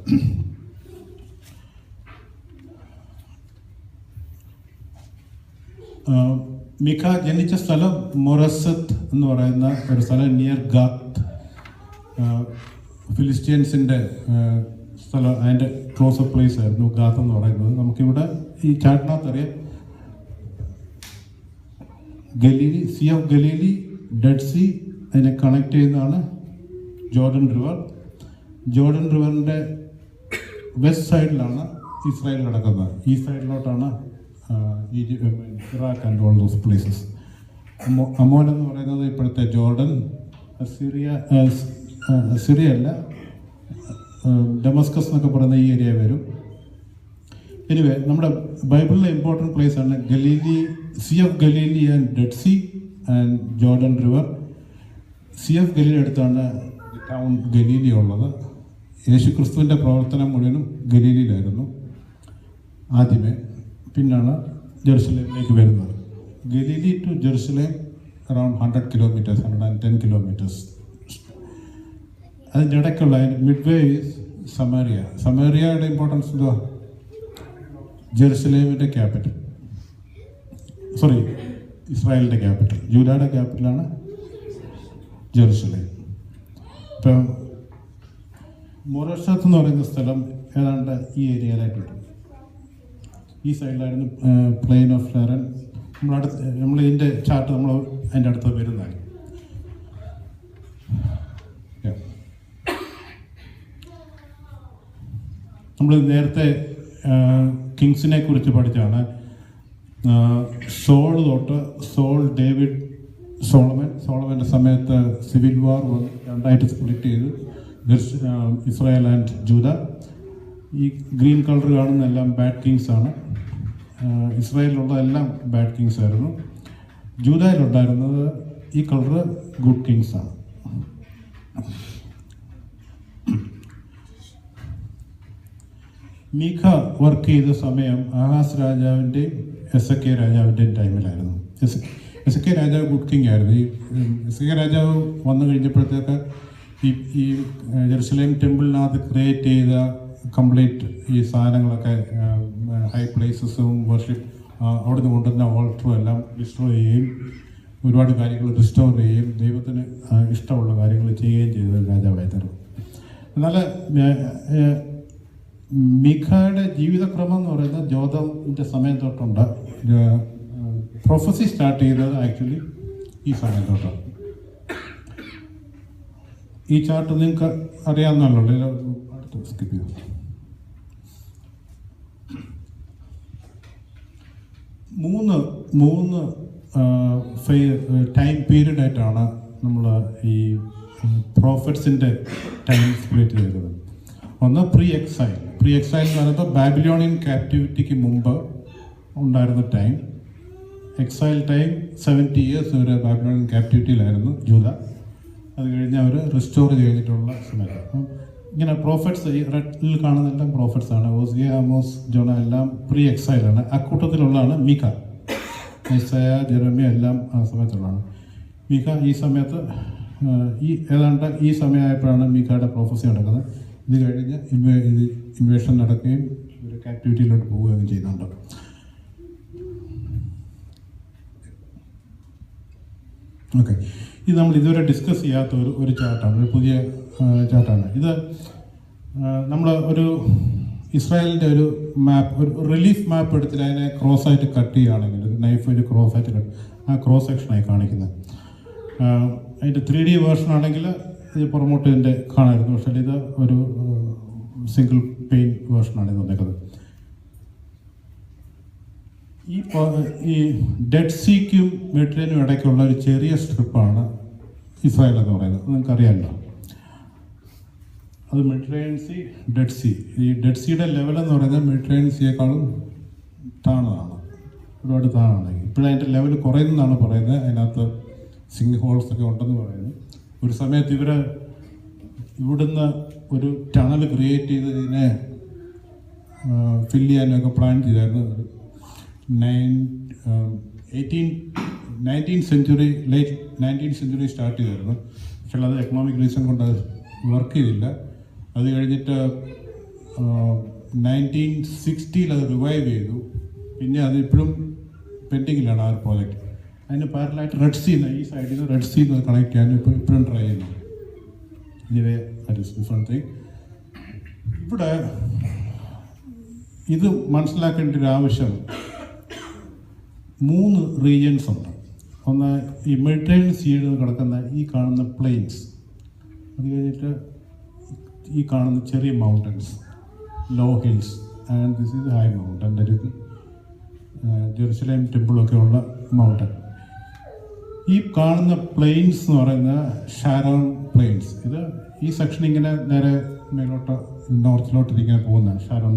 മിഖ ജനിച്ച സ്ഥലം മൊറസത്ത് എന്ന് പറയുന്ന ഒരു സ്ഥലം നിയർ ഗാത്ത്, ഫിലിസ്റ്റീൻസിൻ്റെ സ്ഥലം. അതിൻ്റെ ക്ലോസപ്പ് പ്ലേസ് ആയിരുന്നു ഗാത്ത് എന്ന് പറയുന്നത്. നമുക്കിവിടെ ഈ ചാട്ടിനകത്തറിയാം Galilee, sea of Galilee, dead sea, അതിനെ കണക്ട് ചെയ്യുന്നതാണ് ജോർഡൻ റിവർ. ജോർഡൻ റിവറിൻ്റെ വെസ്റ്റ് സൈഡിലാണ് ഇസ്രായേൽ കിടക്കുന്നത്. ഈ സൈഡിലോട്ടാണ് Iraq and all those places. Ammon എന്ന് പറയുന്നത് ഇപ്പോഴത്തെ ജോർഡൻ, സിറിയ അല്ല, ഡെമസ്കസ് എന്നൊക്കെ പറയുന്ന ഈ ഏരിയ വരും. എനിവേ നമ്മുടെ ബൈബിളിലെ ഇമ്പോർട്ടൻറ്റ് പ്ലേസ് ആണ് Galilee, sea of Galilee and Dead Sea and Jordan river. Sea of Galilee അടുത്താണ് ടൗൺ ഗലീലി ഉള്ളത്. യേശുക്രിസ്തുവിൻ്റെ പ്രവർത്തനം മുഴുവനും ഗലീലിയിലായിരുന്നു ആദ്യമേ, പിന്നാണ് ജെറുസലേമിലേക്ക് വരുന്നത്. Galilee to Jerusalem around 100 kilometres, 110 kilometres. അതിൻ്റെ ഇടയ്ക്കുള്ള മിഡ് വേ ഈസ് സമേറിയ. സമേറിയയുടെ ഇമ്പോർട്ടൻസ് എന്തുവാ? ജെറുസലേമിൻ്റെ ക്യാപിറ്റൽ, ഇസ്രായേലിൻ്റെ ക്യാപിറ്റൽ. ജൂദയുടെ ക്യാപിറ്റലാണ് ജെറുസലേം. ഇപ്പം മൊറഷത്ത് എന്ന് പറയുന്ന സ്ഥലം ഏതാണ്ട് ഈ ഏരിയയിലായിട്ട് വരും. ഈ സൈഡിലായിരുന്നു പ്ലെയിൻ ഓഫ് ഷാരൻ. നമ്മൾ ഇതിൻ്റെ ചാർട്ട് നമ്മൾ അതിൻ്റെ അടുത്ത് വരുന്നതാണ്. നമ്മൾ നേരത്തെ കിങ്സിനെ കുറിച്ച് പഠിച്ചാണ്. സോൾ, ഡേവിഡ്, സോളമൻ്റെ സമയത്ത് സിവിൽ വാർ രണ്ടായിട്ട് സ്പ്ലിറ്റ് ചെയ്തു ഇസ്രായേൽ ആൻഡ് ജൂദ. ഈ ഗ്രീൻ കളർ കാണുന്ന എല്ലാം ബാഡ് കിങ്സ് ആണ്. ഇസ്രായേലിലുള്ള എല്ലാം ബാഡ് കിങ്സ് ആയിരുന്നു. ജൂദയിലുണ്ടായിരുന്നത് ഈ കളർ ഗുഡ് കിങ്സ് ആണ്. മീഖ വർക്ക് ചെയ്ത സമയം ആഹാസ് രാജാവിൻ്റെയും SK രാജാവിൻ്റെയും ടൈമിലായിരുന്നു. SK രാജാവ് ഗുഡ് കിങ് ആയിരുന്നു. ഈ SK രാജാവ് വന്നു കഴിഞ്ഞപ്പോഴത്തേക്ക് ഈ ജെറുസലേം ടെമ്പിളിനകത്ത് ക്രിയേറ്റ് ചെയ്ത കംപ്ലീറ്റ് ഈ സാധനങ്ങളൊക്കെ, ഹൈ പ്ലേസസും വർഷിപ്പ്, അവിടെ നിന്ന് കൊണ്ടുവന്ന ഓൾട്ടറും എല്ലാം ഡിസ്ട്രോയ് ചെയ്യുകയും ഒരുപാട് കാര്യങ്ങൾ റിസ്റ്റോർ ചെയ്യുകയും ദൈവത്തിന് ഇഷ്ടമുള്ള കാര്യങ്ങൾ ചെയ്യുകയും ചെയ്ത രാജാവായിരുന്നു. എന്നാൽ മീഖയുടെ ജീവിതക്രമം എന്ന് പറയുന്നത് ജോതമിൻ്റെ സമയം തൊട്ടുണ്ട്. പ്രൊഫസി സ്റ്റാർട്ട് ചെയ്തത് ആക്ച്വലി ഈ സമയം തൊട്ടാണ്. ഈ ചാർട്ട് നിങ്ങൾക്ക് അറിയാവുന്നല്ലോ, അടുത്ത് സ്കിപ്പ് ചെയ്തു. മൂന്ന് ടൈം പീരീഡായിട്ടാണ് നമ്മൾ ഈ പ്രോഫറ്റ്സിൻ്റെ ടൈം സ്പ്ലിറ്റ് ചെയ്തത്. ഒന്ന് പ്രീ എക്സൈൽ എന്ന് പറയുമ്പോൾ ബാബിലോണിയൻ ക്യാപ്റ്റിവിറ്റിക്ക് മുമ്പ് ഉണ്ടായിരുന്ന ടൈം. എക്സൈൽ ടൈം 70 years വരെ ബാബിലോണിയൻ ക്യാപ്റ്റിവിറ്റിയിലായിരുന്നു ജൂദ. അത് കഴിഞ്ഞ് അവർ റിസ്റ്റോർ ചെയ്തിട്ടുള്ള സമയത്ത് ഇങ്ങനെ പ്രോഫറ്റ്സ്, ഈ റെഡിൽ കാണുന്നതെല്ലാം പ്രോഫറ്റ്സ് ആണ്. ഓസിയ, ആമോസ്, ജോണ എല്ലാം പ്രീ എക്സൈലാണ്. അക്കൂട്ടത്തിലുള്ളതാണ് മീഖ, ഐസയ, ജെറമ്യ എല്ലാം ആ സമയത്തുള്ളതാണ്. മീഖ ഈ സമയത്ത് ഏതാണ്ട് ഈ സമയമായപ്പോഴാണ് മീഖയുടെ പ്രോഫസി നടക്കുന്നത്. ഇത് കഴിഞ്ഞ് ഇൻവേഷൻ നടക്കുകയും ഒരു ക്യാപ്റ്റിവിറ്റിയിലോട്ട് പോവുകയും ചെയ്യുന്നുണ്ട്. ഓക്കെ, ഇത് നമ്മൾ ഇതുവരെ ഡിസ്കസ് ചെയ്യാത്ത ഒരു ചാർട്ടാണ്, ഒരു പുതിയ ചാർട്ടാണ് ഇത്. നമ്മൾ ഒരു ഇസ്രായേലിൻ്റെ ഒരു മാപ്പ്, ഒരു റിലീഫ് മാപ്പ് എടുത്തിട്ട് അതിനെ ക്രോസായിട്ട് കട്ട് ചെയ്യുകയാണെങ്കിൽ, ഒരു നൈഫ് ഒരു ക്രോസായിട്ട് കട്ട്, ആ ക്രോസ് സെക്ഷനായി കാണിക്കുന്നത്. അതിൻ്റെ 3D വേർഷൻ ആണെങ്കിൽ ഇത് പുറമോട്ട് ഇതിൻ്റെ കാണായിരുന്നു. പക്ഷേ ഇത് ഒരു സിംഗിൾ പെയിൻ വേർഷനാണ് ഇത് വന്നേക്കുന്നത്. ഈ ഡെഡ് സീക്കും മെഡിറ്ററേനിയനും ഇടയ്ക്കുള്ള ഒരു ചെറിയ സ്ട്രിപ്പാണ് ഇസ്രായേൽ എന്ന് പറയുന്നത്. നിങ്ങൾക്കറിയാമല്ലോ, അത് മെഡിറ്ററേനിയൻ സീ, ഡെഡ് സീ. ഈ ഡെഡ് സീയുടെ ലെവലെന്ന് പറയുന്നത് മെഡിറ്ററേനിയൻ സീയേക്കാളും താണതാണ്, ഒരുപാട് താണാണ്. ഇപ്പോഴതിൻ്റെ ലെവൽ കുറയുന്നതാണ് പറയുന്നത്. അതിനകത്ത് സിങ്ക് ഹോൾസ് ഒക്കെ ഉണ്ടെന്ന് പറയുന്നു. ഒരു സമയത്ത് ഇവിടുന്ന് ഒരു ടണൽ ക്രിയേറ്റ് ചെയ്ത് ഇതിനെ ഫില്ല് ചെയ്യാനൊക്കെ പ്ലാൻ ചെയ്തായിരുന്നു. 19th century, late 19th century start ചെയ്തായിരുന്നു. പക്ഷേ അത് എക്കണോമിക് റീസൺ കൊണ്ട് അത് വർക്ക് ചെയ്തില്ല. അത് കഴിഞ്ഞിട്ട് 1960 അത് റിവൈവ് ചെയ്തു. പിന്നെ അത് ഇപ്പോഴും പെൻഡിങ്ങിലാണ് ആ ഒരു പ്രോജക്റ്റ്. അതിന് പാരലായിട്ട് റെഡ് സീ, ഈ സൈഡിൽ നിന്ന് റെഡ് സീ കണക്ട് ചെയ്യാൻ ഇപ്പോഴും ട്രൈ ചെയ്യുന്നു. ഇനിവേ ദാറ്റ് ഈസ് ഡിഫറെൻറ്റ് തിങ്. ഇവിടെ ഇത് മനസ്സിലാക്കേണ്ട ഒരു ആവശ്യം, 3 റീജിയൻസ് ഉണ്ട്. ഒന്ന് ഈ മെഡിറ്ററേനിയൻ സീയിൽ കിടക്കുന്ന ഈ കാണുന്ന പ്ലെയിൻസ്, അത് കഴിഞ്ഞിട്ട് ഈ കാണുന്ന ചെറിയ mountains, low hills, and this is high mountain, Jerusalem ടെമ്പിളൊക്കെ ഉള്ള മൗണ്ടൻ. ഈ കാണുന്ന പ്ലെയിൻസ് എന്ന് പറയുന്ന ഷാരോൺ പ്ലെയിൻസ്. ഇത് ഈ സെക്ഷൻ ഇങ്ങനെ നേരെ മേലോട്ട് നോർത്തിലോട്ട് ഇങ്ങനെ പോകുന്ന ഷാരോൺ,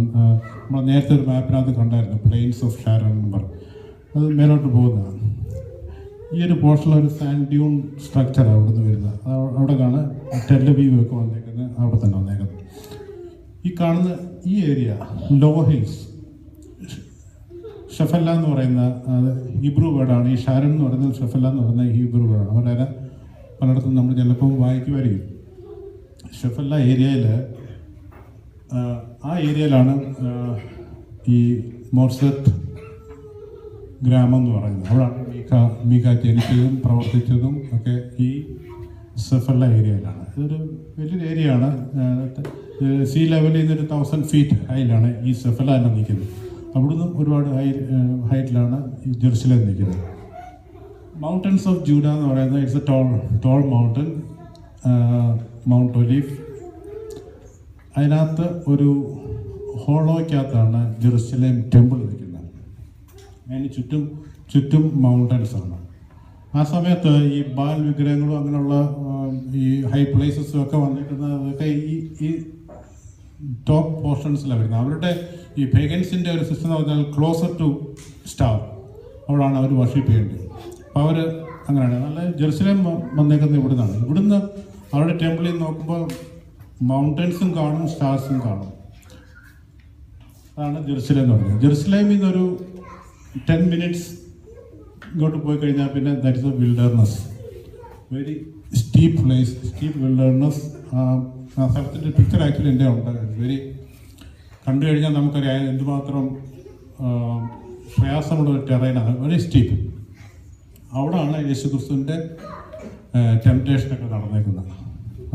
നമ്മൾ നേരത്തെ ഒരു മാപ്പിനകത്ത് കണ്ടായിരുന്നു, പ്ലെയിൻസ് ഓഫ് ഷാരോൺ എന്ന് പറയും. അത് മേലോട്ട് പോകുന്നതാണ്. ഈ ഒരു പോർഷനിൽ ഒരു സാൻഡ് ഡ്യൂൺ സ്ട്രക്ചറാണ് അവിടുന്ന് വരുന്നത്. അവിടെ കാണാൻ ടെലവീവ് ഒക്കെ വന്നേക്കുന്നത്, അവിടെ തന്നെ വന്നേക്കുന്നത്. ഈ കാണുന്ന ഈ ഏരിയ ലോ ഹിൽസ്, ഷെഫല്ല എന്ന് പറയുന്ന ഹീബ്രു വേർഡാണ്. ഈ ഷാരൻ എന്ന് പറയുന്നത് ഷെഫല്ല എന്ന് പറയുന്ന ഹീബ്രു വേർഡാണ്. അവരെ പലയിടത്തും നമ്മൾ ചിലപ്പോൾ വായിക്കുമായിരിക്കും. ഷെഫല്ല ഏരിയയിൽ, ആ ഏരിയയിലാണ് ഈ മോർസെറ്റ് ഗ്രാമം എന്ന് പറയുന്നത്. അവിടെയാണ് മീഖ ജനിച്ചതും പ്രവർത്തിച്ചതും ഒക്കെ ഈ ഷെഫല്ല ഏരിയയിലാണ്. ഇതൊരു വലിയൊരു ഏരിയയാണ്. സീ ലെവലിൽ നിന്നൊരു 1000 feet ഹൈറ്റിലാണ് ഈ ഷെഫല്ല തന്നെ നിൽക്കുന്നത്. അവിടുന്ന് ഒരുപാട് ഹൈറ്റിലാണ് ഈ ജെറുസലേം നിൽക്കുന്നത്. മൗണ്ടൻസ് ഓഫ് ജൂഡ എന്ന് പറയുന്നത് it's a tall mountain, mount Olive. അതിനകത്ത് ഒരു ഹോളോയ്ക്കകത്താണ് ജെറുസലേം ടെമ്പിൾ നിൽക്കുന്നത്. അതിന് ചുറ്റും മൗണ്ടൻസ് ആണ്. ആ സമയത്ത് ഈ ബാൽ വിഗ്രഹങ്ങളും അങ്ങനെയുള്ള ഈ ഹൈ പ്ലേസസും ഒക്കെ വന്നിരിക്കുന്നതൊക്കെ ഈ ടോപ്പ് പോർഷൻസിലാണ് വരുന്നത്. അവരുടെ ഈ പേഗൻസിൻ്റെ ഒരു സിസ്റ്റം എന്ന് പറഞ്ഞാൽ ക്ലോസർ ടു സ്റ്റാർ, അവിടാണ് അവർ വർഷിപ്പ് ചെയ്യേണ്ടത്. അപ്പോൾ അവർ അങ്ങനെയാണ്. നല്ല ജെറുസലേം വന്നേക്കുന്നത് ഇവിടുന്നാണ്. ഇവിടുന്ന് അവരുടെ ടെമ്പിളിൽ നോക്കുമ്പോൾ മൗണ്ടൻസും കാണും, സ്റ്റാർസും കാണും. അതാണ് ജെറുസലേം എന്ന് പറയുന്നത്. ജെറുസലേമിൽ നിന്നൊരു 10 minutes ഇങ്ങോട്ട് പോയി കഴിഞ്ഞാൽ പിന്നെ that is A wilderness, very steep place, steep wilderness. ആ സ്ഥലത്തിൻ്റെ പിക്ചർ ആക്ച്വലി എൻ്റെ ഉണ്ട്. വെരി കണ്ടു കഴിഞ്ഞാൽ നമുക്കറിയാം എന്തുമാത്രം പ്രയാസമുള്ള ഒരു ടെറൈനാണ്, വെരി സ്റ്റീപ്പ്. അവിടെയാണ് യേശുക്രിസ്തുവിൻ്റെ ടെംപ്റ്റേഷനൊക്കെ നടന്നേക്കുന്നത്.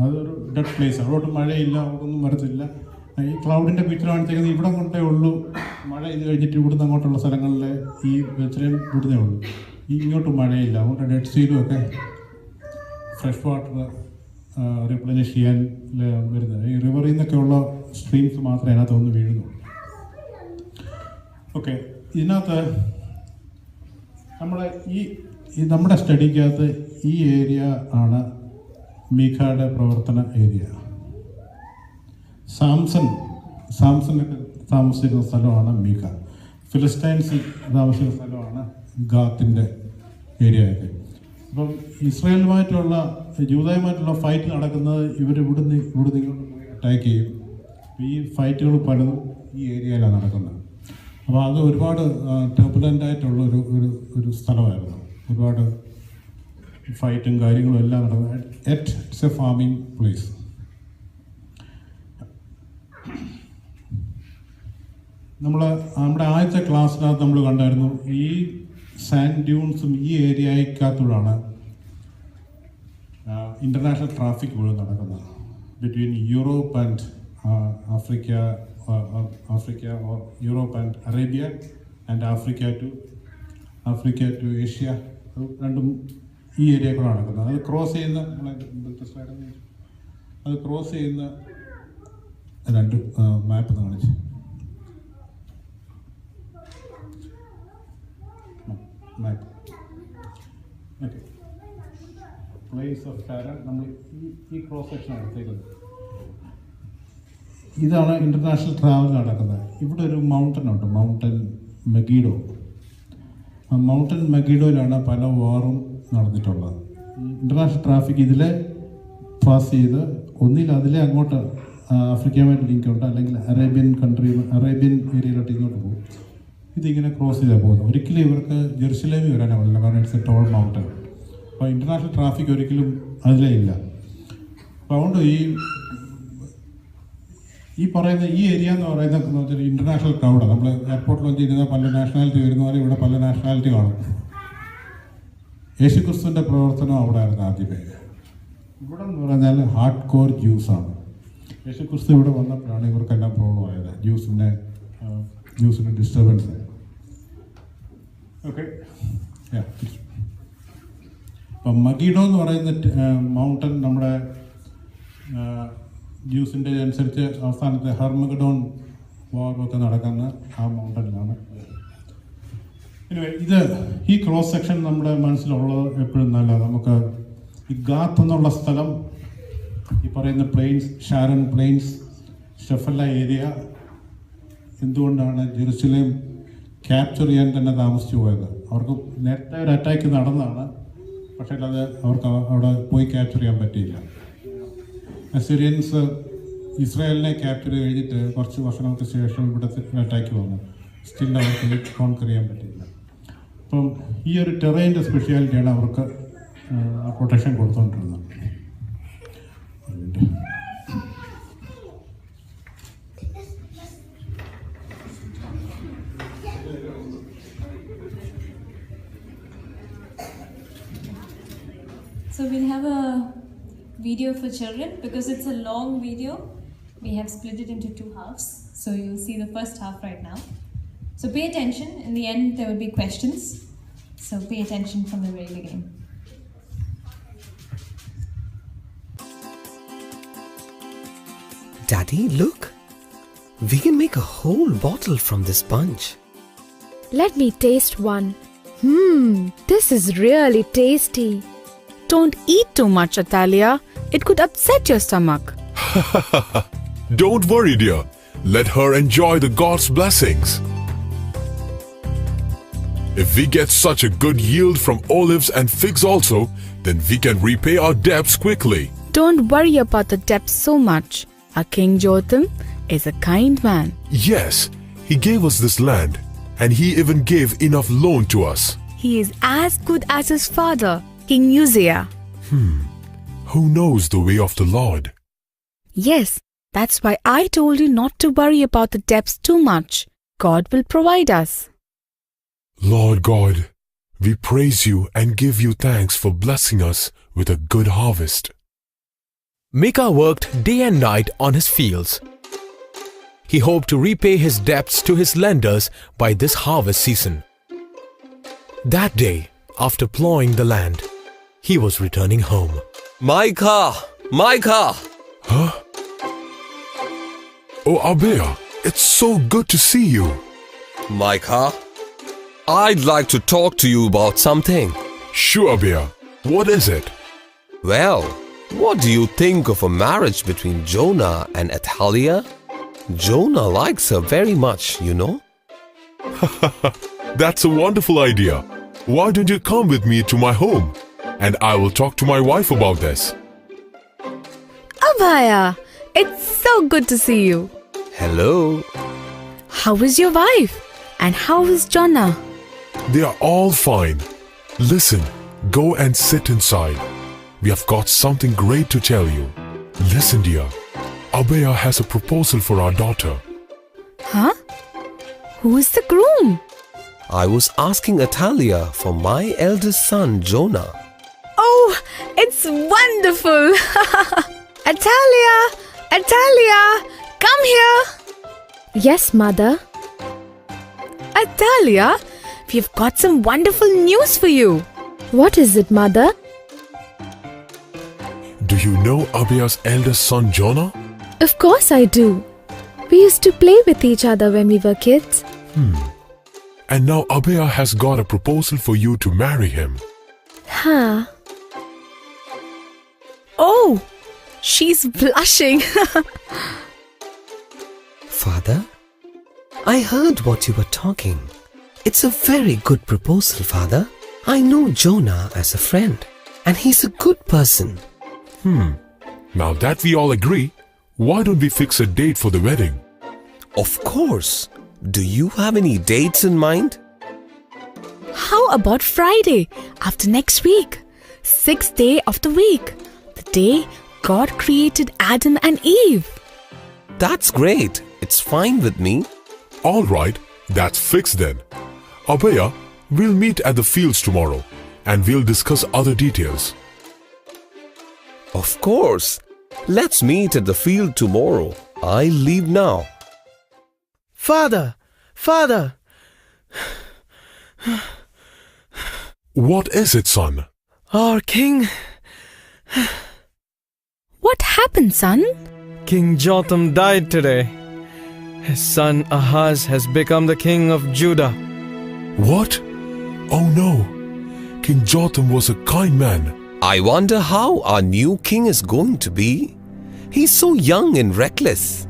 അതൊരു ഡെഡ് പ്ലേസ്. അവിടോട്ട് മഴയില്ല, അവിടൊന്നും വരത്തില്ല. ഈ ക്ലൗഡിൻ്റെ പിക്ചർ കാണിച്ചേക്കുന്നത് ഇവിടെ കൊണ്ടേ ഉള്ളൂ. മഴ ഇത് കഴിഞ്ഞിട്ട് ഇവിടുന്ന് അങ്ങോട്ടുള്ള സ്ഥലങ്ങളിൽ ഈ വെച്ചിലും ഇവിടുന്നേ ഉള്ളൂ. ഇങ്ങോട്ട് മഴയില്ല. അതുകൊണ്ട് ഡെഡ് സീലും ഒക്കെ ഫ്രഷ് വാട്ടർ റിപ്ലനിഷ് ചെയ്യാൻ വരുന്നത്. ഈ റിവറിൽ നിന്നൊക്കെയുള്ള സ്ട്രീംസ് മാത്രമേ അതിനകത്ത് ഒന്ന് വീഴുന്നുള്ളൂ. ഓക്കെ, ഇതിനകത്ത് നമ്മുടെ സ്റ്റഡിക്കകത്ത് ഈ ഏരിയ ആണ് മീഖയുടെ പ്രവർത്തന ഏരിയ. സാംസണൊക്കെ താമസിക്കുന്ന സ്ഥലമാണ് മീഖ. ഫിലിസ്റ്റൈൻസ് താമസിക്കുന്ന സ്ഥലമാണ് ഗാത്തിൻ്റെ ഏരിയയൊക്കെ. അപ്പം ഇസ്രായേലുമായിട്ടുള്ള ജൂതയുമായിട്ടുള്ള ഫൈറ്റ് നടക്കുന്നത് ഇവിടുന്ന് ഇങ്ങോട്ട് അറ്റാക്ക് ചെയ്യും. ഈ ഫൈറ്റുകൾ പലതും ഈ ഏരിയയിലാണ് നടക്കുന്നത്. അപ്പോൾ അത് ഒരുപാട് ടർബുലൻ്റായിട്ടുള്ള ഒരു സ്ഥലമായിരുന്നു. ഒരുപാട് ഫൈറ്റും കാര്യങ്ങളും എല്ലാം നടക്കുന്നത്. It's A farming place. നമ്മുടെ ആദ്യത്തെ ക്ലാസ്സിനകത്ത് നമ്മൾ കണ്ടായിരുന്നു ഈ സാൻഡ് ഡ്യൂൺസും ഈ ഏരിയയ്ക്കകത്തൂടാണ് ഇൻ്റർനാഷണൽ ട്രാഫിക് മുഴുവൻ നടക്കുന്നത്. Between Europe and Africa, Africa or Europe and Arabia and Africa to Asia. രണ്ടും ഈ ഏരിയ കൂടെ നടക്കുന്നത്. അത് ക്രോസ് ചെയ്യുന്ന രണ്ട് മാപ്പ് കാണിച്ചു. മാപ്പ് ഓക്കെ. പ്ലേസ് ഓഫ് ഹാരൻ നമ്മൾ ഈ ക്രോസ് സെക്ഷൻ എടുത്തേക്കുന്നത്. ഇതാണ് ഇൻ്റർനാഷണൽ ട്രാവൽ നടക്കുന്നത്. ഇവിടെ ഒരു മൗണ്ടൻ ഉണ്ട്, മൗണ്ടൻ മെഗീഡോ. ആ മൗണ്ടൻ മെഗീഡോയിലാണ് പല വാറും നടന്നിട്ടുള്ളത്. ഇൻ്റർനാഷണൽ ട്രാഫിക് ഇതിലെ പാസ് ചെയ്ത് ഒന്നിൽ അതിലെ അങ്ങോട്ട് ആഫ്രിക്കയുമായിട്ട് ലിങ്ക് ഉണ്ട്, അല്ലെങ്കിൽ അറേബ്യൻ ഏരിയയിലോട്ട് ഇങ്ങോട്ട് പോകും. ഇതിങ്ങനെ ക്രോസ് ചെയ്താൽ പോകുന്നത്. ഒരിക്കലും ഇവർക്ക് ജെറുസലേമിൽ വരാനാവില്ല, കാരണം ഇറ്റ്സ് എ ടോൾ മൗണ്ടൻ. അപ്പോൾ ഇൻ്റർനാഷണൽ ട്രാഫിക് ഒരിക്കലും അതിലേ ഇല്ല. അപ്പോൾ അതുകൊണ്ട് ഈ പറയുന്ന ഈ ഏരിയ എന്ന് പറയുന്നത് ഇൻ്റർനാഷണൽ ക്രൗഡാണ്. നമ്മൾ എയർപോർട്ടിൽ വെച്ചിരുന്ന പല നാഷണാലിറ്റി വരുന്ന പോലെ ഇവിടെ പല നാഷണാലിറ്റി കാണും. യേശുക്രിസ്തുവിൻ്റെ പ്രവർത്തനം അവിടെ ആയിരുന്നു ആദ്യമേ. ഇവിടെ എന്ന് പറഞ്ഞാൽ ഹാർഡ് കോർ ജ്യൂസാണ്. യേശുക്രിസ്തു ഇവിടെ വന്നപ്പോഴാണ് ഇവർക്കെല്ലാം പ്രോബ്ലം ആയത്, ജ്യൂസിന് ഡിസ്റ്റർബൻസ്. ഓക്കെ. അപ്പം മഗീഡോ എന്ന് പറയുന്ന മൗണ്ടൻ നമ്മുടെ ജ്യൂസിൻ്റെ അനുസരിച്ച് അവസാനത്തെ ഹർമഗഡോൺ വാറൊക്കെ നടക്കുന്ന ആ മൗണ്ടനിലാണ്. ഈ ക്രോസ് സെക്ഷൻ നമ്മുടെ മനസ്സിലുള്ളത് എപ്പോഴും നല്ല. നമുക്ക് ഈ ഗാത്ത് എന്നുള്ള സ്ഥലം, ഈ പറയുന്ന പ്ലെയിൻസ്, ഷാരൻ പ്ലെയിൻസ്, ഷെഫല്ല ഏരിയ, എന്തുകൊണ്ടാണ് ജെറുസലേം ക്യാപ്ചർ ചെയ്യാൻ തന്നെ താമസിച്ചു പോയത്? അവർക്ക് നേരത്തെ ഒരു അറ്റാക്ക് നടന്നതാണ്, പക്ഷേ അത് അവർക്ക് അവിടെ പോയി ക്യാപ്ചർ ചെയ്യാൻ പറ്റിയില്ല. അസിറിയൻസ് ഇസ്രായേലിനെ ക്യാപ്ചർ കഴിഞ്ഞിട്ട് കുറച്ച് വർഷങ്ങൾക്ക് ശേഷം ഇവിടുത്തെ അറ്റാക്ക് വന്നു. സ്റ്റിൽ അവർക്ക് കോൺകർ ചെയ്യാൻ പറ്റിയില്ല. അപ്പം ഈ ഒരു ടെറൈൻ്റെ സ്പെഷ്യാലിറ്റിയാണ് അവർക്ക് protection കൊടുത്തുകൊണ്ടിരുന്നത്. So we'll have a video for children because it's a long video. We have split it into 2 halves. So you'll see the first half right now. So pay attention. In the end, there will be questions. So pay attention from the very beginning. Daddy, look. We can make a whole bottle from this sponge. Let me taste one. This is really tasty. Don't eat too much, Atalia. It could upset your stomach. Don't worry, dear. Let her enjoy the God's blessings. If we get such a good yield from olives and figs also, then we can repay our debts quickly. Don't worry about the debt so much. Our King Jotham is a kind man. Yes, he gave us this land, and he even gave enough loan to us. He is as good as his father, King Uzziah. Who knows the way of the Lord? Yes, that's why I told you not to worry about the debts too much. God will provide us. Lord God, we praise you and give you thanks for blessing us with a good harvest. Micah worked day and night on his fields. He hoped to repay his debts to his lenders by this harvest season. That day, after plowing the land, he was returning home. Micah! Micah! Huh? Oh, Abea, it's so good to see you. Micah, I'd like to talk to you about something. Sure, Abea. What is it? Well, what do you think of a marriage between Jonah and Athaliah? Jonah likes her very much, you know. That's a wonderful idea. Why don't you come with me to my home? And I will talk to my wife about this. Abhaya, it's so good to see you. Hello. How is your wife? And how is Jonah? They are all fine. Listen, go and sit inside. We have got something great to tell you. Listen, dear. Abea has a proposal for our daughter. Huh? Who is the groom? I was asking Athaliah for my eldest son, Jonah. Oh, it's wonderful! Atalia! Atalia! Come here! Yes, Mother. Athalia, we've got some wonderful news for you. What is it, Mother? Do you know Abiya's eldest son Jonah? Of course I do. We used to play with each other when we were kids. And now Abiya has got a proposal for you to marry him. Huh. Oh, she's blushing. Father, I heard what you were talking. It's a very good proposal, Father. I know Jonah as a friend, and he's a good person. Now that we all agree, why don't we fix a date for the wedding? Of course. Do you have any dates in mind? How about Friday after next week? 6th day of the week. The day God created Adam and Eve. That's great. It's fine with me. All right, that's fixed then. Abiya, we'll meet at the fields tomorrow and we'll discuss other details. Of course. Let's meet at the field tomorrow. I leave now. Father! Father! What is it, son? Our king, What happened, son? King Jotham, died today. His son Ahaz has become the king of Judah. What? Oh no. King Jotham was a kind man. I wonder how our new king is going to be. He's so young and reckless.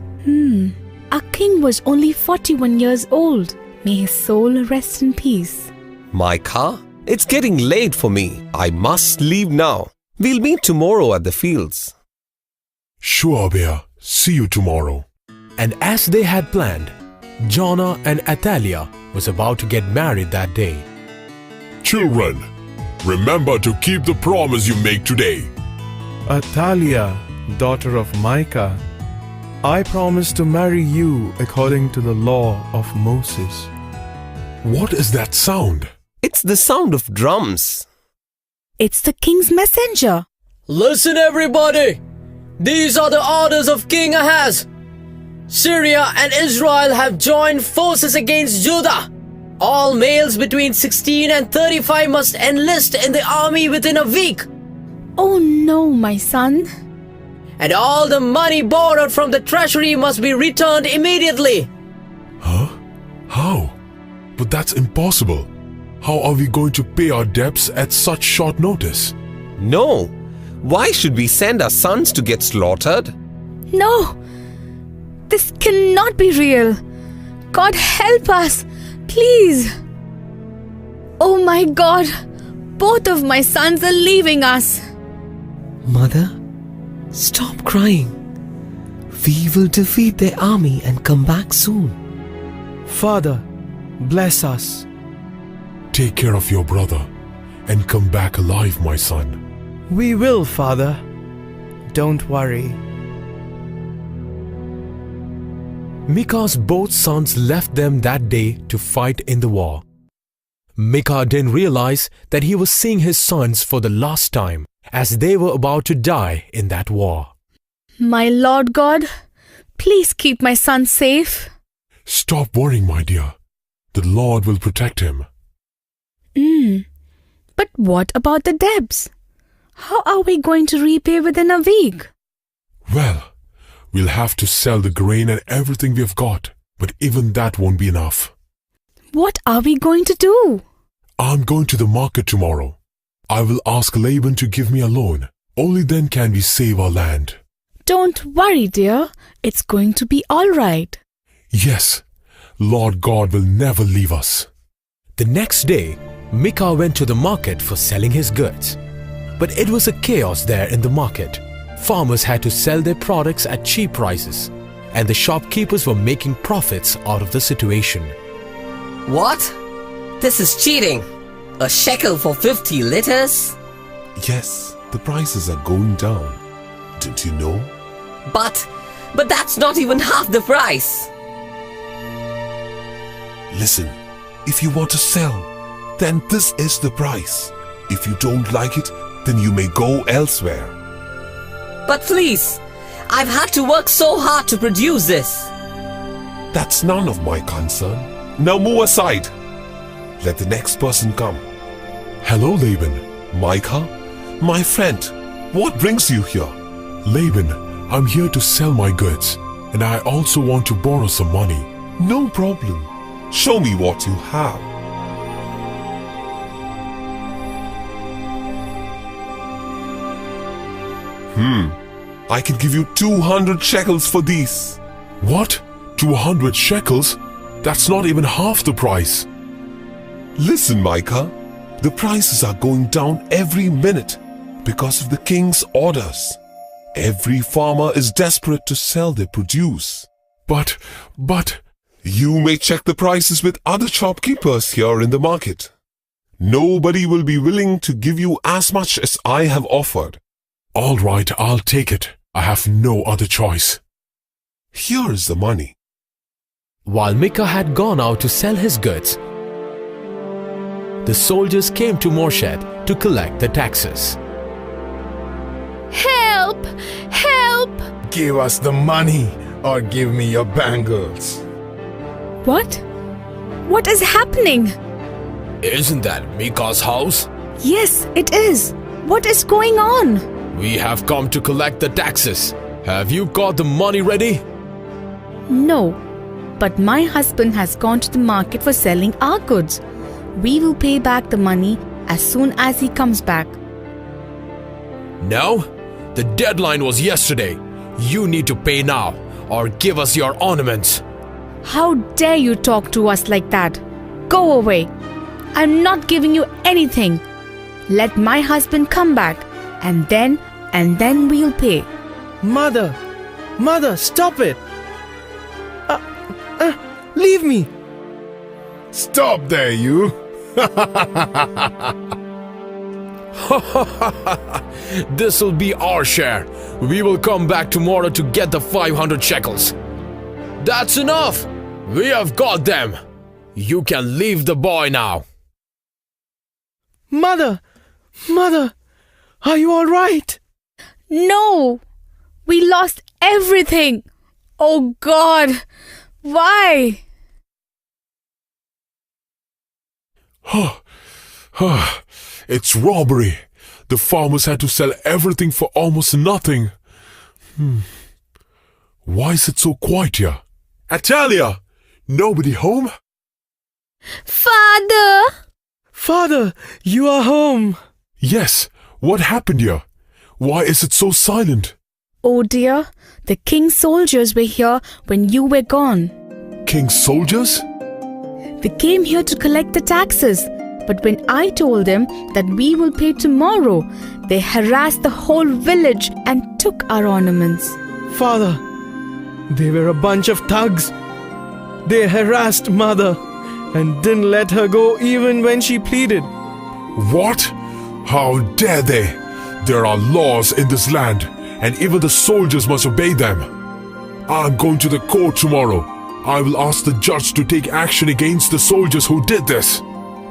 Our king was only 41 years old. May his soul rest in peace. Micah, it's getting late for me. I must leave now. We'll meet tomorrow at the fields. Sure, Abiya. See you tomorrow. And as they had planned, Jonah and Athalia was about to get married that day. Children, remember to keep the promise you make today. Athalia, daughter of Micah, I promise to marry you according to the law of Moses. What is that sound? It's the sound of drums. It's the king's messenger. Listen, everybody! These are the orders of King Ahaz. Syria and Israel have joined forces against Judah. All males between 16 and 35 must enlist in the army within a week. Oh no, my son. And all the money borrowed from the treasury must be returned immediately. Huh? How? But that's impossible. How are we going to pay our debts at such short notice? No. Why should we send our sons to get slaughtered? No! This cannot be real. God help us, please. Oh my God, both of my sons are leaving us. Mother, stop crying. We will defeat their army and come back soon. Father, bless us. Take care of your brother and come back alive, my son. We will, Father. Don't worry. Micah's both sons left them that day to fight in the war. Micah didn't realize that he was seeing his sons for the last time, as they were about to die in that war. My Lord God, please keep my son safe. Stop worrying, my dear. The Lord will protect him. But what about the debts? How are we going to repay within a week? Well, we'll have to sell the grain and everything we've got, but even that won't be enough. What are we going to do? I'm going to the market tomorrow. I will ask Laban to give me a loan. Only then can we save our land. Don't worry, dear. It's going to be all right. Yes, Lord God will never leave us. The next day, Micah went to the market for selling his goods. But it was a chaos there in the market. Farmers had to sell their products at cheap prices, and the shopkeepers were making profits out of the situation. What? This is cheating! A shekel for 50 liters? Yes, the prices are going down. Didn't you know? But that's not even half the price! Listen, if you want to sell, then this is the price. If you don't like it, then you may go elsewhere. But please, I've had to work so hard to produce this. That's none of my concern. Now move aside. Let the next person come. Hello, Laban. Micah, my friend, what brings you here? Laban, I'm here to sell my goods, and I also want to borrow some money. No problem. Show me what you have. I can give you 200 shekels for these. What? 200 shekels? That's not even half the price. Listen, Micah, the prices are going down every minute because of the king's orders. Every farmer is desperate to sell their produce. But... You may check the prices with other shopkeepers here in the market. Nobody will be willing to give you as much as I have offered. All right, I'll take it. I have no other choice. Here is the money. While Micah had gone out to sell his goods, the soldiers came to Morshed to collect the taxes. Help! Help! Give us the money or give me your bangles. What? What is happening? Isn't that Micah's house? Yes, it is. What is going on? We have come to collect the taxes. Have you got the money ready? No, but my husband has gone to the market for selling our goods. We will pay back the money as soon as he comes back. No? The deadline was yesterday. You need to pay now or give us your ornaments. How dare you talk to us like that? Go away. I'm not giving you anything. Let my husband come back and then we'll pay. Mother, stop it. Leave me. Stop there, you. This'll be our share. We will come back tomorrow to get the 500 shekels. That's enough. We have got them. You can leave the boy now. Mother, are you all right? No, we lost everything. Oh God, why? It's robbery. The farmers had to sell everything for almost nothing. Why is it so quiet here? Atalia! Nobody home? Father, you are home. Yes. What happened here? Why is it so silent? Oh dear, the king's soldiers were here when you were gone. King's soldiers? They came here to collect the taxes. But when I told them that we will pay tomorrow, they harassed the whole village and took our ornaments. Father, they were a bunch of thugs. They harassed Mother and didn't let her go even when she pleaded. What? How dare they? There are laws in this land, and even the soldiers must obey them. I'm going to the court tomorrow. I will ask the judge to take action against the soldiers who did this.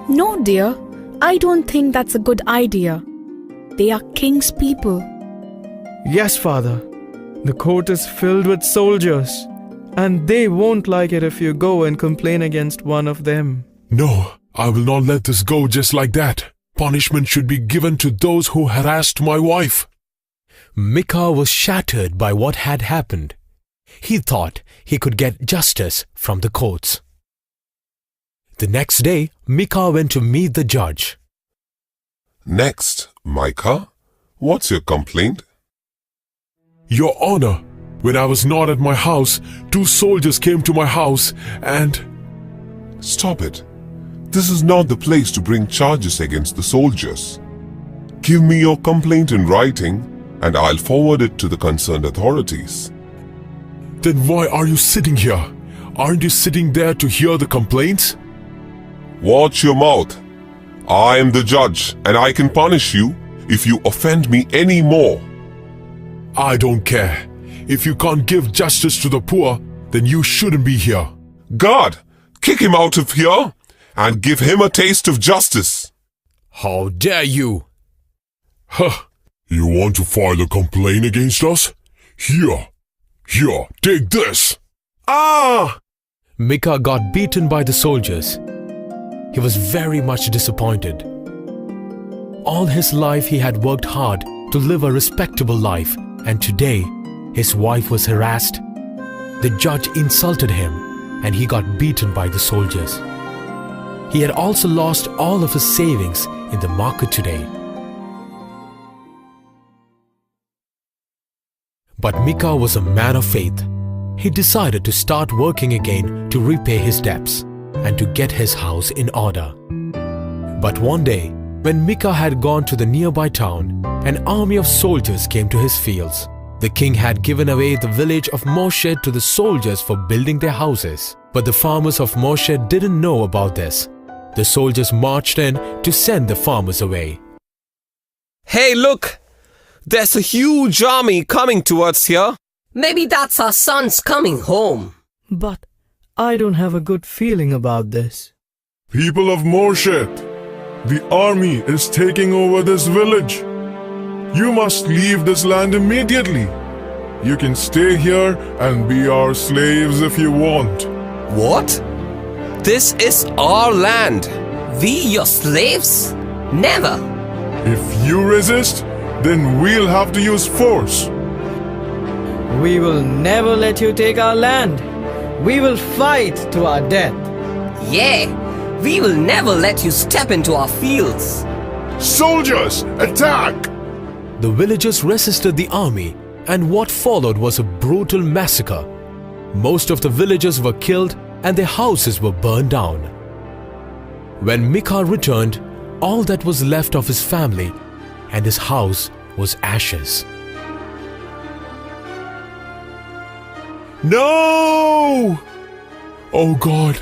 No, dear. I don't think that's a good idea. They are king's people. Yes, Father. The court is filled with soldiers, and they won't like it if you go and complain against one of them. No, I will not let this go just like that. Punishment should be given to those who harassed my wife. Micah was shattered by what had happened. He thought he could get justice from the courts. The next day, Micah went to meet the judge. Next, Micah, what's your complaint? Your Honor, when I was not at my house, 2 soldiers came to my house and... Stop it. This is not the place to bring charges against the soldiers. Give me your complaint in writing, and I'll forward it to the concerned authorities. Then why are you sitting here? Aren't you sitting there to hear the complaints? Watch your mouth. I am the judge, and I can punish you if you offend me any more. I don't care. If you can't give justice to the poor, then you shouldn't be here. God, kick him out of here and give him a taste of justice. How dare you? You want to file a complaint against us? Here, take this. Ah! Micah got beaten by the soldiers. He was very much disappointed. All his life he had worked hard to live a respectable life, and today his wife was harassed. The judge insulted him and he got beaten by the soldiers. He had also lost all of his savings in the market today. But Micah was a man of faith. He decided to start working again to repay his debts and to get his house in order. But one day, when Micah had gone to the nearby town, an army of soldiers came to his fields. The king had given away the village of Moshe to the soldiers for building their houses. But the farmers of Moshe didn't know about this. The soldiers marched in to send the farmers away. Hey, look! There's a huge army coming towards here. Maybe that's our sons coming home. But I don't have a good feeling about this. People of Moshe, the army is taking over this village. You must leave this land immediately. You can stay here and be our slaves if you want. What? This is our land. We your slaves? Never. If you resist, then we'll have to use force. We will never let you take our land. We will fight to our death. Yeah, we will never let you step into our fields. Soldiers, attack! The villagers resisted the army, and what followed was a brutal massacre. Most of the villagers were killed and their houses were burned down. When Micah returned, all that was left of his family and his house was ashes. No! Oh God,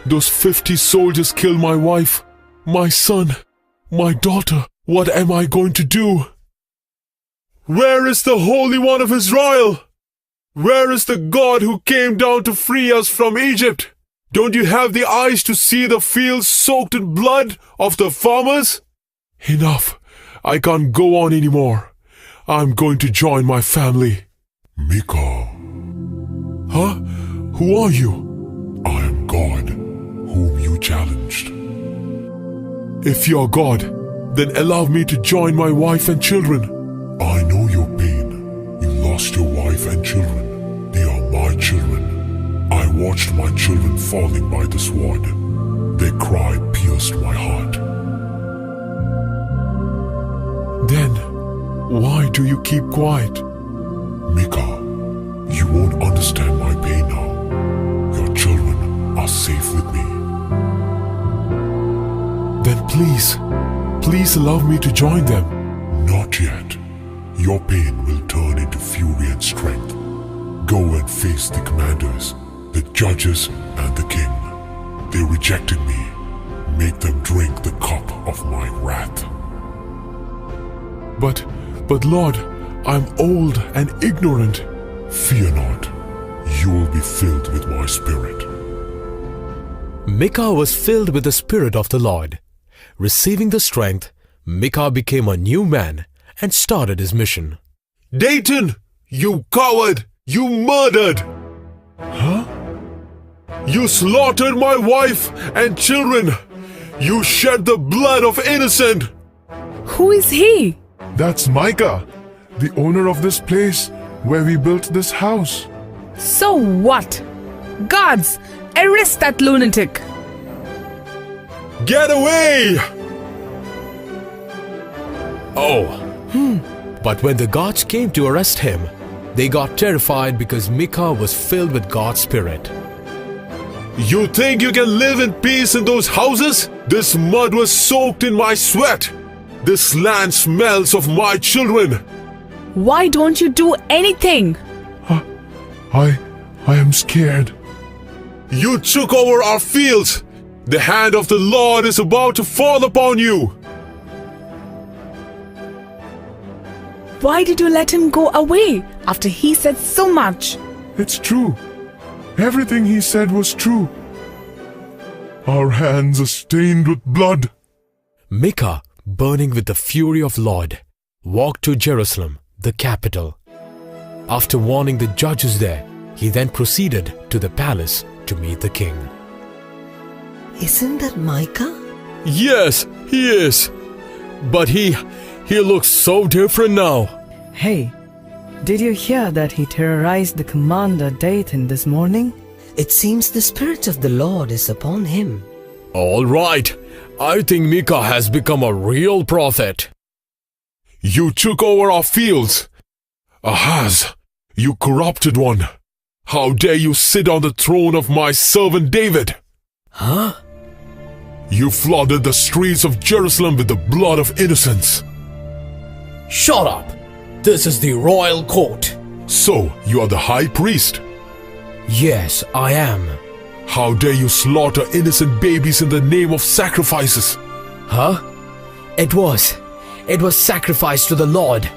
those 50 soldiers killed my wife, my son, my daughter. What am I going to do? Where is the Holy One of Israel? Where is the God who came down to free us from Egypt? Don't you have the eyes to see the fields soaked in blood of the farmers? Enough. I can't go on anymore. I'm going to join my family. Micah. Huh? Who are you? I am God, whom you challenged. If you're God, then allow me to join my wife and children. I know your pain. You lost your wife and children. They are my children. I watched my children falling by the sword. Their cry pierced my heart. Then, why do you keep quiet? Micah, you won't understand my pain now. Your children are safe with me. Then please allow me to join them. Not yet. Your pain will turn into fury and strength. Go and face the commanders, the judges, and the king. They rejected me. Make them drink the cup of my wrath. But Lord, I'm old and ignorant. Fear not. You will be filled with my spirit. Micah was filled with the Spirit of the Lord. Receiving the strength, Micah became a new man and started his mission. Dayton, you coward! You murdered! Huh? You slaughtered my wife and children! You shed the blood of innocent! Who is he? That's Micah, the owner of this place where we built this house. So what? Guards, arrest that lunatic! Get away! Oh. But when the guards came to arrest him, they got terrified because Micah was filled with God's Spirit. You think you can live in peace in those houses? This mud was soaked in my sweat. This land smells of my children. Why don't you do anything? I am scared. You took over our fields. The hand of the Lord is about to fall upon you. Why did you let him go away after he said so much? It's true. Everything he said was true. Our hands are stained with blood. Micah, burning with the fury of Lord, walked to Jerusalem, the capital. After warning the judges there, he then proceeded to the palace to meet the king. Isn't that Micah? Yes, he is. But he looks so different now. Hey, did you hear that he terrorized the commander Dathan this morning? It seems the Spirit of the Lord is upon him. All right. I think Micah has become a real prophet. You took over our fields. Ahaz, you corrupted one. How dare you sit on the throne of my servant David? Huh? You flooded the streets of Jerusalem with the blood of innocents. Shut up! This is the royal court. So, you are the high priest? Yes, I am. How dare you slaughter innocent babies in the name of sacrifices? Huh? It was sacrificed to the Lord.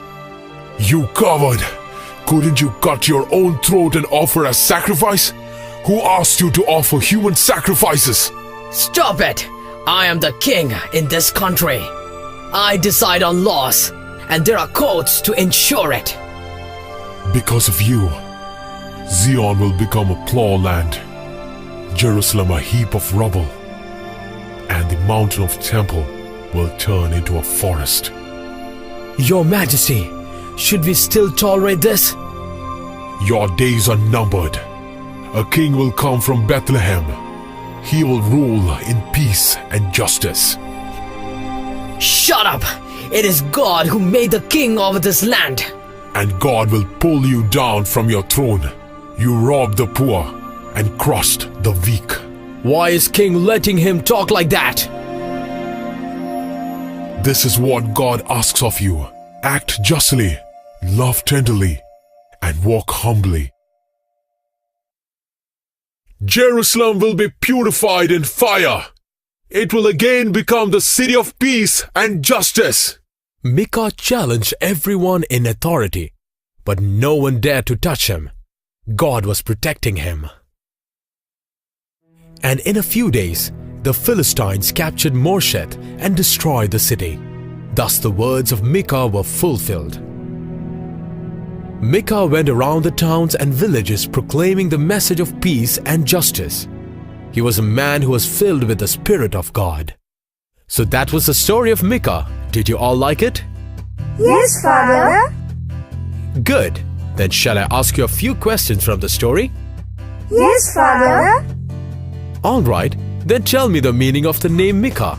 You coward! Couldn't you cut your own throat and offer a sacrifice? Who asked you to offer human sacrifices? Stop it! I am the king in this country. I decide on laws, and there are courts to ensure it. Because of you, Zion will become a plough land, Jerusalem a heap of rubble, and the mountain of Temple will turn into a forest. Your Majesty, should we still tolerate this? Your days are numbered. A king will come from Bethlehem. He will rule in peace and justice. Shut up! It is God who made the king over this land. And God will pull you down from your throne. You robbed the poor and crushed the weak. Why is king letting him talk like that? This is what God asks of you. Act justly, love tenderly, and walk humbly. Jerusalem will be purified in fire. It will again become the city of peace and justice. Micah challenged everyone in authority, but no one dared to touch him. God was protecting him. And in a few days, the Philistines captured Morshet and destroyed the city. Thus the words of Micah were fulfilled. Micah went around the towns and villages proclaiming the message of peace and justice. He was a man who was filled with the Spirit of God. So that was the story of Micah. Did you all like it? Yes, Father. Good. Then shall I ask you a few questions from the story? Yes, Father. All right. Then tell me the meaning of the name Micah.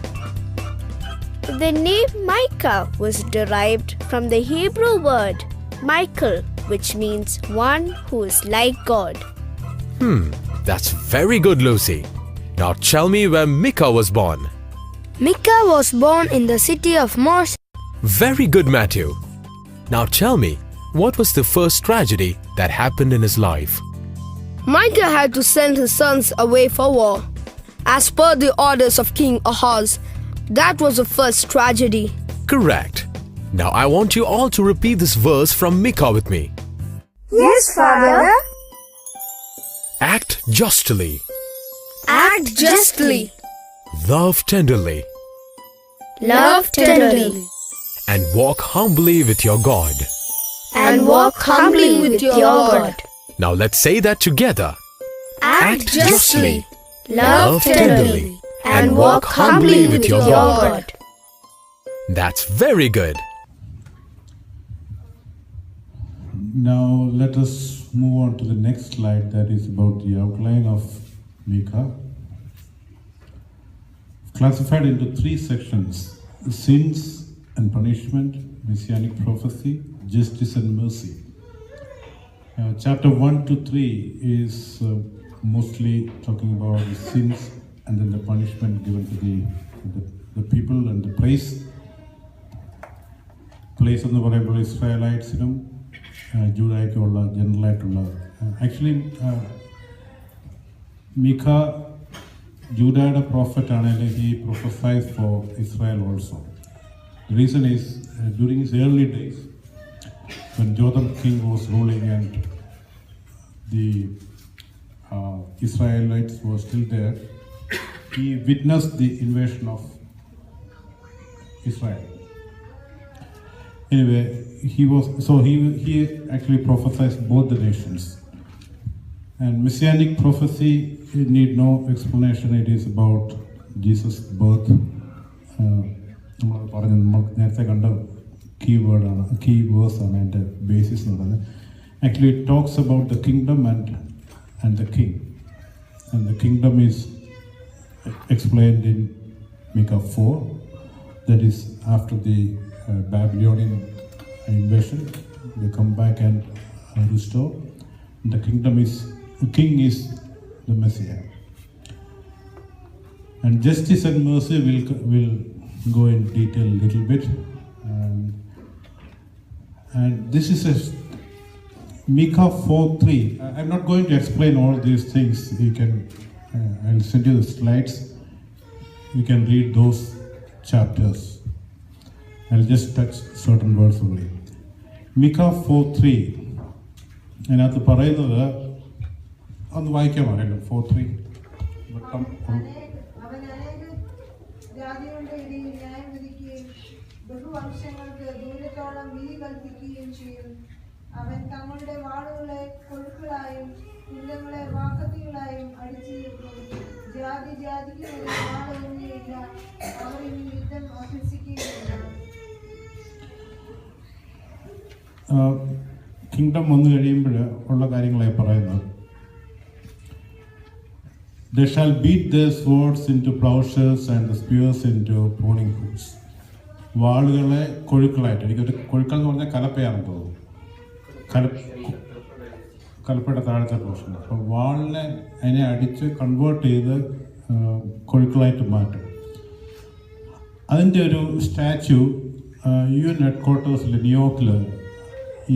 The name Micah was derived from the Hebrew word Michael, which means one who is like God. That's very good, Lucy. Now tell me where Micah was born. Micah was born in the city of Morshet. Very good, Matthew. Now tell me, what was the first tragedy that happened in his life? Micah had to send his sons away for war. As per the orders of King Ahaz, that was the first tragedy. Correct. Now I want you all to repeat this verse from Micah with me. Yes, Father. Act justly. Act justly. Love tenderly. Love tenderly. And walk humbly with your God. And walk humbly with your God. Now let's say that together. Act justly. Love tenderly. And walk humbly with your God. That's very good. Now let us move on to the next slide, that is about the outline of Micah. Classified into three sections: sins and punishment, messianic prophecy, justice and mercy. Chapter 1 to 3 is mostly talking about the sins and then the punishment given to the people and the place എന്ന് പറയുമ്പോൾ ഇസ്രായേലൈറ്റ്സിനും ജൂഡായ്ക്കുമുള്ള ജനറലായിട്ടുള്ള actually Micah ജൂഡയുടെ prophet ആണെങ്കിൽ he prophesies for Israel also. The reason is during his early days when Jotham king was ruling and the Israelites were still there, he witnessed the invasion of Israel. Anyway, he actually prophesied both the nations. And messianic prophecy need no explanation. It is about Jesus' birth. നമ്മൾ പറഞ്ഞു, നമ്മൾ നേരത്തെ കണ്ട key വേഴ്സാണ് അതിൻ്റെ basis എന്ന് പറയുന്നത്. Actually, it talks about the kingdom and the king. And the kingdom is explained in Micah 4. That is after the Babylonian invasion, they come back and restore. The king is the Messiah. And justice and mercy will go in detail a little bit. And this is a Micah 4:3. I'm not going to explain all these things. You can, I'll send you the slides. You can read those chapters. I'll just touch certain words only. Micah 4:3. അതിനകത്ത് പറയുന്നത് ഒന്ന് വായിക്കാൻ പറയല്ലോ. 4:3. അവൻ തങ്ങളുടെ വാളുകളെ കൊഴുക്കളായും കുന്തങ്ങളെ വാക്കത്തികളായും അടിച്ചു ജാതി ജാതിക്ക് വാളൊന്നുമില്ല, അവർ ഇനി യുദ്ധം അഭ്യസിക്കുകയില്ല. കിങ്ഡം വന്നു കഴിയുമ്പോൾ ഉള്ള കാര്യങ്ങളായി പറയുന്നത്. They shall beat their swords into plowshares and the spears into pruning hooks. വാളുകളെ കൊഴുക്കളായിട്ട്, എനിക്കൊരു കൊഴുക്കൾ എന്ന് പറഞ്ഞാൽ കലപ്പയാണെന്ന് തോന്നുന്നു, കലപ്പയുടെ താഴത്തെ പോർഷൻ. അപ്പോൾ വാളിനെ അതിനെ അടിച്ച് കൺവേർട്ട് ചെയ്ത് കൊഴുക്കളായിട്ട് മാറ്റും. അതിൻ്റെ ഒരു സ്റ്റാച്യു UN ഹെഡ്ക്വാർട്ടേഴ്സിൽ ന്യൂയോർക്കിൽ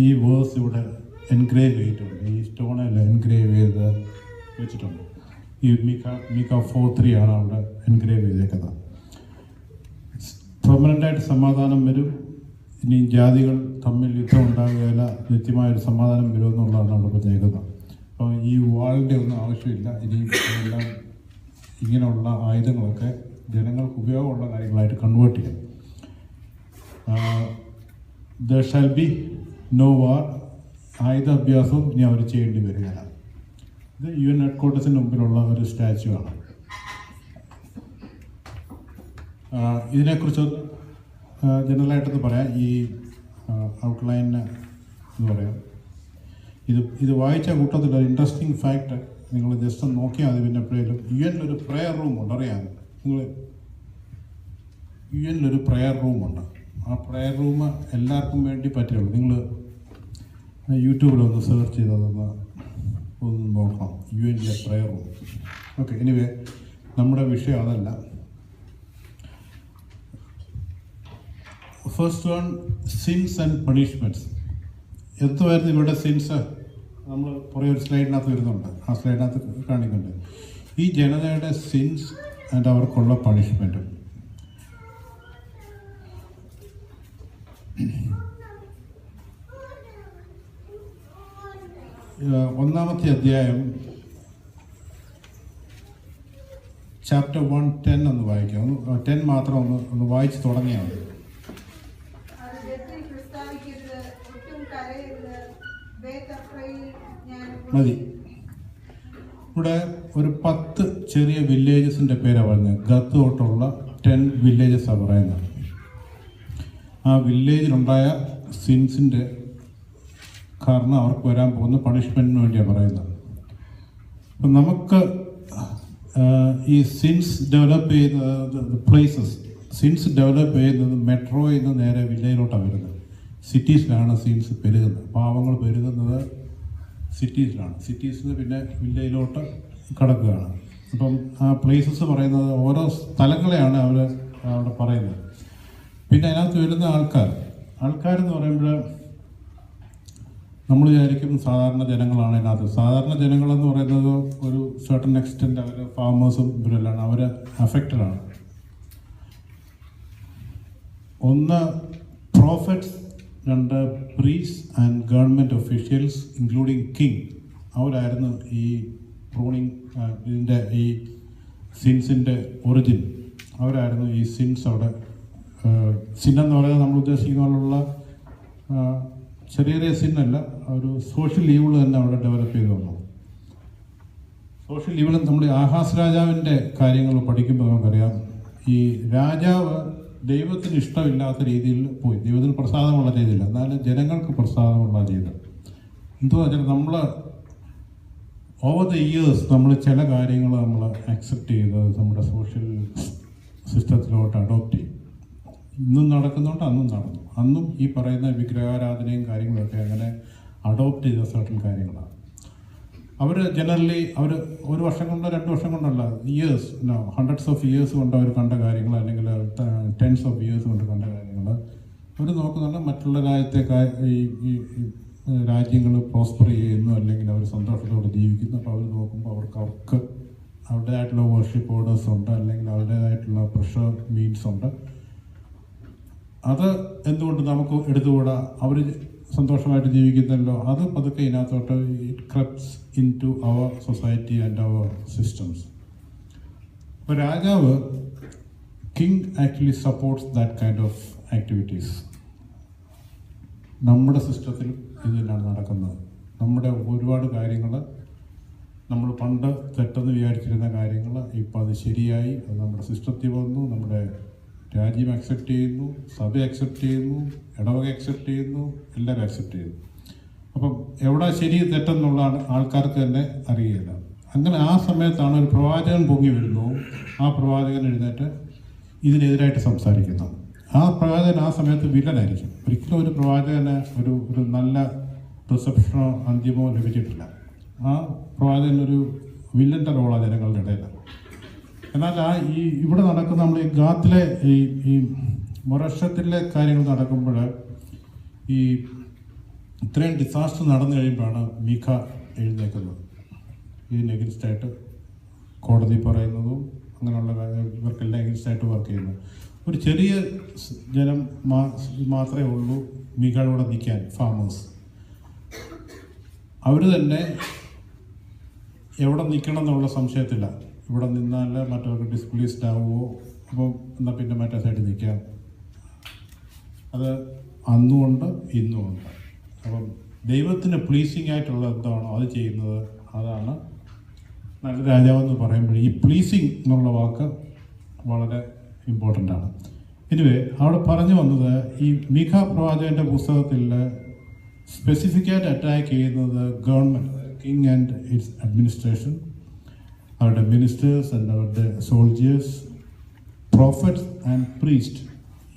ഈ വേഴ്സ് ഇവിടെ എൻഗ്രേവ് ചെയ്തിട്ടുണ്ട്. ഈ സ്റ്റോണിൽ എൻഗ്രേവ് ചെയ്ത് വെച്ചിട്ടുണ്ട്. ഈ Micah 4:3 ആണ് അവിടെ എൻഗ്രേവ് ചെയ്തേക്കുന്നത്. പെർമനൻ്റായിട്ട് സമാധാനം വരും, ഇനി ജാതികൾ തമ്മിൽ യുദ്ധം ഉണ്ടാകുകയില്ല, നിത്യമായൊരു സമാധാനം വരുമെന്നുള്ളതാണ് അവിടെ പറഞ്ഞേക്കുന്നത്. അപ്പോൾ ഈ വാളിൻ്റെ ഒന്നും ആവശ്യമില്ല. ഇനി എല്ലാം ഇങ്ങനെയുള്ള ആയുധങ്ങളൊക്കെ ജനങ്ങൾക്ക് ഉപയോഗമുള്ള കാര്യങ്ങളായിട്ട് കൺവേർട്ട് ചെയ്യാം. There shall be no war. ആയുധാഭ്യാസവും ഇനി അവർ ചെയ്യേണ്ടി വരികയില്ല. ഇത് UN ഹെഡ്ക്വാർട്ടേഴ്സിന് മുമ്പിലുള്ള ഒരു സ്റ്റാച്യു ആണ്. ഇതിനെക്കുറിച്ചൊന്ന് ജനറലായിട്ടൊന്ന് പറയാം. ഈ ഔട്ട്ലൈന് എന്ന് പറയാം. ഇത് വായിച്ച കൂട്ടത്തിൽ ഒരു ഇൻട്രസ്റ്റിംഗ് ഫാക്റ്റ് നിങ്ങൾ ജസ്റ്റ് ഒന്ന് നോക്കിയാൽ മതി. പിന്നെ എപ്പോഴേലും UN പ്രെയർ റൂമുണ്ട്, അറിയാം നിങ്ങൾ. UN പ്രെയർ റൂമുണ്ട്. ആ പ്രെയർ റൂം എല്ലാവർക്കും വേണ്ടി പറ്റുള്ളൂ. നിങ്ങൾ യൂട്യൂബിലൊന്ന് സെർച്ച് ചെയ്തതൊന്ന് നോക്കണം, UN prayer room. Okay, anyway നമ്മുടെ വിഷയം അതല്ല. First one, sins and punishments. എന്തുമായിരുന്നു ഇവിടെ സിൻസ്? നമ്മൾ കുറേ ഒരു സ്ലൈഡിനകത്ത് വരുന്നുണ്ട്, ആ സ്ലൈഡിനകത്ത് കാണിക്കുന്നുണ്ട് ഈ ജനതയുടെ സിൻസ് ആൻഡ് അവർക്കുള്ള പണിഷ്മെൻറ്റ്. ഒന്നാമത്തെ അധ്യായം ചാപ്റ്റർ 1:10 ഒന്ന് വായിക്കാം. 10 മാത്രം ഒന്ന് വായിച്ച് തുടങ്ങിയാൽ മതി. മതി. ഇവിടെ ഒരു 10 ചെറിയ വില്ലേജസിൻ്റെ പേരാണ് പറയുന്നത്. ഗത്ത് തൊട്ടുള്ള 10 വില്ലേജസാണ് പറയുന്നത്. ആ വില്ലേജിലുണ്ടായ സിൻസിൻ്റെ കാരണം അവർക്ക് വരാൻ പോകുന്ന പണിഷ്മെൻറ്റിന് വേണ്ടിയാണ് പറയുന്നത്. അപ്പം നമുക്ക് ഈ സിൻസ് ഡെവലപ്പ് ചെയ്യുന്ന പ്ലേസസ്, സിൻസ് ഡെവലപ്പ് ചെയ്യുന്നത് മെട്രോയിൽ നിന്ന് നേരെ വില്ലേജിലോട്ടാണ് വരുന്നത്. സിറ്റീസിലാണ് സിൻസ് പെരുകുന്നത്. പാവങ്ങൾ പെരുകുന്നത് സിറ്റീസിലാണ്. സിറ്റീസിൽ നിന്ന് പിന്നെ വില്ലേജിലോട്ട് കടക്കുകയാണ്. അപ്പം ആ പ്ലേസസ് പറയുന്നത് ഓരോ സ്ഥലങ്ങളെയാണ് അവിടെ പറയുന്നത്. പിന്നെ അതിനകത്ത് വരുന്ന ആൾക്കാരെന്ന് പറയുമ്പോൾ നമ്മൾ വിചാരിക്കും സാധാരണ ജനങ്ങളാണ് അതിനകത്ത്. സാധാരണ ജനങ്ങളെന്ന് പറയുന്നത് ഒരു സർട്ടൺ എക്സ്റ്റെൻറ്റ് അവർ ഫാമേഴ്സും ഇവരെല്ലാം അവർ അഫക്റ്റഡാണ്. ഒന്ന് prophets, 2 priests and government officials including king. അവരായിരുന്നു ഈ പ്രൂണിങ് ഇതിൻ്റെ ഈ സിൻസിൻ്റെ ഒറിജിൻ. അവരായിരുന്നു ഈ സിൻസ് അവിടെ. സിന്നെന്ന് പറയുന്നത് നമ്മൾ ഉദ്ദേശിക്കുന്ന പോലുള്ള ചെറിയ ചെറിയ സിന്നല്ല, ഒരു സോഷ്യൽ ഈവിൾ തന്നെ അവിടെ ഡെവലപ്പ് ചെയ്ത് വന്നു. സോഷ്യൽ ഇവിടെ നമ്മൾ ആഹാസ് രാജാവിൻ്റെ കാര്യങ്ങൾ പഠിക്കുമ്പോൾ നമുക്കറിയാം, ഈ രാജാവ് ദൈവത്തിന് ഇഷ്ടമില്ലാത്ത രീതിയിൽ പോയി, ദൈവത്തിന് പ്രസാദമുള്ള രീതിയിൽ, എന്നാലും ജനങ്ങൾക്ക് പ്രസാദമുള്ള രീതിയിൽ. എന്തുവാ വെച്ചാൽ നമ്മൾ ഓവർ ദ ഇയേഴ്സ് നമ്മൾ ചില കാര്യങ്ങൾ നമ്മൾ അക്സെപ്റ്റ് ചെയ്ത് നമ്മുടെ സോഷ്യൽ സിസ്റ്റത്തിലോട്ട് അഡോപ്റ്റ് ചെയ്യും. ഇന്നും നടക്കുന്നുണ്ട്, അന്നും നടന്നു. അന്നും ഈ പറയുന്ന വിഗ്രഹാരാധനയും കാര്യങ്ങളൊക്കെ അങ്ങനെ അഡോപ്റ്റ് ചെയ്ത സർട്ടൻ കാര്യങ്ങളാണ്. അവർ ജനറലി അവർ ഒരു വർഷം കൊണ്ടോ 2 വർഷം കൊണ്ടല്ല, ഇയേഴ്സ്, ഹൺഡ്രഡ്സ് ഓഫ് ഇയേഴ്സ് കൊണ്ട് അവർ കണ്ട കാര്യങ്ങൾ, അല്ലെങ്കിൽ 10s ഓഫ് ഇയേഴ്സ് കൊണ്ട് കണ്ട കാര്യങ്ങൾ അവർ നോക്കുന്നുണ്ട്. മറ്റുള്ള ഈ രാജ്യങ്ങൾ പ്രോസ്പർ ചെയ്യുന്നു, അല്ലെങ്കിൽ അവർ സന്തോഷത്തോടെ ജീവിക്കുന്നു. അപ്പോൾ അവർ നോക്കുമ്പോൾ അവർക്ക് അവരുടേതായിട്ടുള്ള വർഷിപ്പ് ഓർഡേഴ്സ് ഉണ്ട്, അല്ലെങ്കിൽ അവരുടേതായിട്ടുള്ള പ്രഷർ മീൻസ് ഉണ്ട്. അത് എന്തുകൊണ്ട് നമുക്ക് എടുത്തുകൂടാ? അവർ സന്തോഷമായിട്ട് ജീവിക്കുന്നല്ലോ. അത് പതുക്കെ ഇതിനകത്തോട്ട് it creeps into our society and our systems. അപ്പോൾ രാജാവ്, king actually supports that kind of activities. നമ്മുടെ സിസ്റ്റത്തിൽ ഇത് തന്നെയാണ് നടക്കുന്നത്. നമ്മുടെ ഒരുപാട് കാര്യങ്ങൾ നമ്മൾ പണ്ട് തെറ്റെന്ന് വിചാരിച്ചിരുന്ന കാര്യങ്ങൾ ഇപ്പോൾ അത് ശരിയായി, അത് നമ്മുടെ സിസ്റ്റത്തിൽ വന്നു. നമ്മുടെ രാജ്യം അക്സെപ്റ്റ് ചെയ്യുന്നു, സഭ അക്സെപ്റ്റ് ചെയ്യുന്നു, ഇടവക അക്സെപ്റ്റ് ചെയ്യുന്നു, എല്ലാവരും അക്സെപ്റ്റ് ചെയ്യുന്നു. അപ്പം എവിടെ ശരി തെറ്റെന്നുള്ളതാണ് ആൾക്കാർക്ക് തന്നെ അറിയില്ല. അങ്ങനെ ആ സമയത്താണ് ഒരു പ്രവാചകൻ പൊങ്ങി വരുന്നു. ആ പ്രവാചകൻ എഴുന്നേറ്റ് ഇതിനെതിരായിട്ട് സംസാരിക്കുന്നു. ആ പ്രവാചകൻ ആ സമയത്ത് വില്ലനായിരിക്കും. ഒരിക്കലും ഒരു പ്രവാചകന് ഒരു നല്ല റിസപ്ഷനോ അന്ത്യമോ ലഭിച്ചിട്ടില്ല. ആ പ്രവാചകൻ ഒരു വില്ലൻ്റെ റോളാണ് ജനങ്ങളുടെ ഇടയിൽ. എന്നാൽ ഇവിടെ നടക്കുന്ന നമ്മൾ ഈ ഗാത്തിലെ ഈ മൊറഷത്തിലെ കാര്യങ്ങൾ നടക്കുമ്പോൾ, ഈ ഇത്രയും ഡിസാസ്റ്റർ നടന്നു കഴിയുമ്പോഴാണ് മീഖ എഴുന്നേക്കുന്നത്. ഇതിന് എഗൻസ്റ്റായിട്ട് കോടതി പറയുന്നതും അങ്ങനെയുള്ള ഇവർക്കെല്ലാം എഗൻസ്റ്റായിട്ട് വർക്ക് ചെയ്യുന്നത്. ഒരു ചെറിയ ജനം മാത്രമേ ഉള്ളൂ മീഖയുടെ നിൽക്കാൻ, ഫാമേഴ്സ്. അവർ തന്നെ എവിടെ നിൽക്കണം എന്നുള്ള സംശയത്തില്ല. ഇവിടെ നിന്നാൽ മറ്റവർക്ക് ഡിസ്പ്ലേസ്ഡ് ആവുമോ, അപ്പം എന്നാൽ പിന്നെ മറ്റേ സൈഡിൽ നിൽക്കാം. അത് അന്നുമുണ്ട്, ഇന്നുമുണ്ട്. അപ്പം ദൈവത്തിന് പ്ലീസിങ് ആയിട്ടുള്ള എന്താണോ അത് ചെയ്യുന്നത്, അതാണ് നല്ല രാജാവെന്ന് പറയുമ്പോൾ ഈ പ്ലീസിങ് എന്നുള്ള വാക്ക് വളരെ ഇമ്പോർട്ടൻ്റ് ആണ്. എനിവേ, അവിടെ പറഞ്ഞു വന്നത് ഈ മീഖ പ്രവാചകൻ്റെ പുസ്തകത്തിൽ സ്പെസിഫിക്കായിട്ട് അറ്റാക്ക് ചെയ്യുന്നത് government, king and it's administration, അവരുടെ മിനിസ്റ്റേഴ്സ് ആൻഡ് അവരുടെ സോൾജിയേഴ്സ്, പ്രോഫറ്റ്സ് ആൻഡ് പ്രീസ്റ്റ്.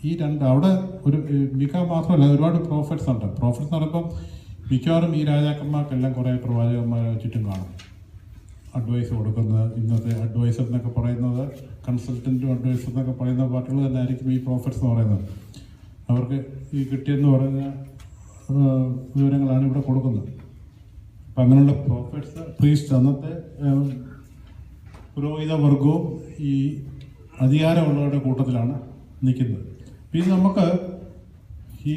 ഈ രണ്ട് അവിടെ ഒരു മീഖ മാത്രമല്ല, ഒരുപാട് പ്രോഫറ്റ്സ് ഉണ്ട്. പ്രോഫറ്റ്സ് എന്ന് പറയുമ്പം മിക്കവാറും ഈ രാജാക്കന്മാർക്കെല്ലാം കുറേ പ്രവാചകന്മാരെ ചുറ്റും കാണും, അഡ്വൈസ് കൊടുക്കുന്നത്. ഇന്നത്തെ അഡ്വൈസർ എന്നൊക്കെ പറയുന്നത്, കൺസൾട്ടൻറ്റും അഡ്വൈസർ എന്നൊക്കെ പറയുന്ന പാർട്ടികൾ തന്നെ ആയിരിക്കും ഈ പ്രോഫറ്റ്സ് എന്ന് പറയുന്നത്. അവർക്ക് ഈ കിട്ടിയെന്ന് പറയുന്ന വിവരങ്ങളാണ് ഇവിടെ കൊടുക്കുന്നത്. അപ്പം അങ്ങനെയുള്ള പ്രോഫറ്റ്സ്, പ്രീസ്റ്റ്, അന്നത്തെ പുരോഹിത വർഗവും ഈ അധികാരമുള്ളവരുടെ കൂട്ടത്തിലാണ് നിൽക്കുന്നത്. പിന്നെ നമുക്ക് ഈ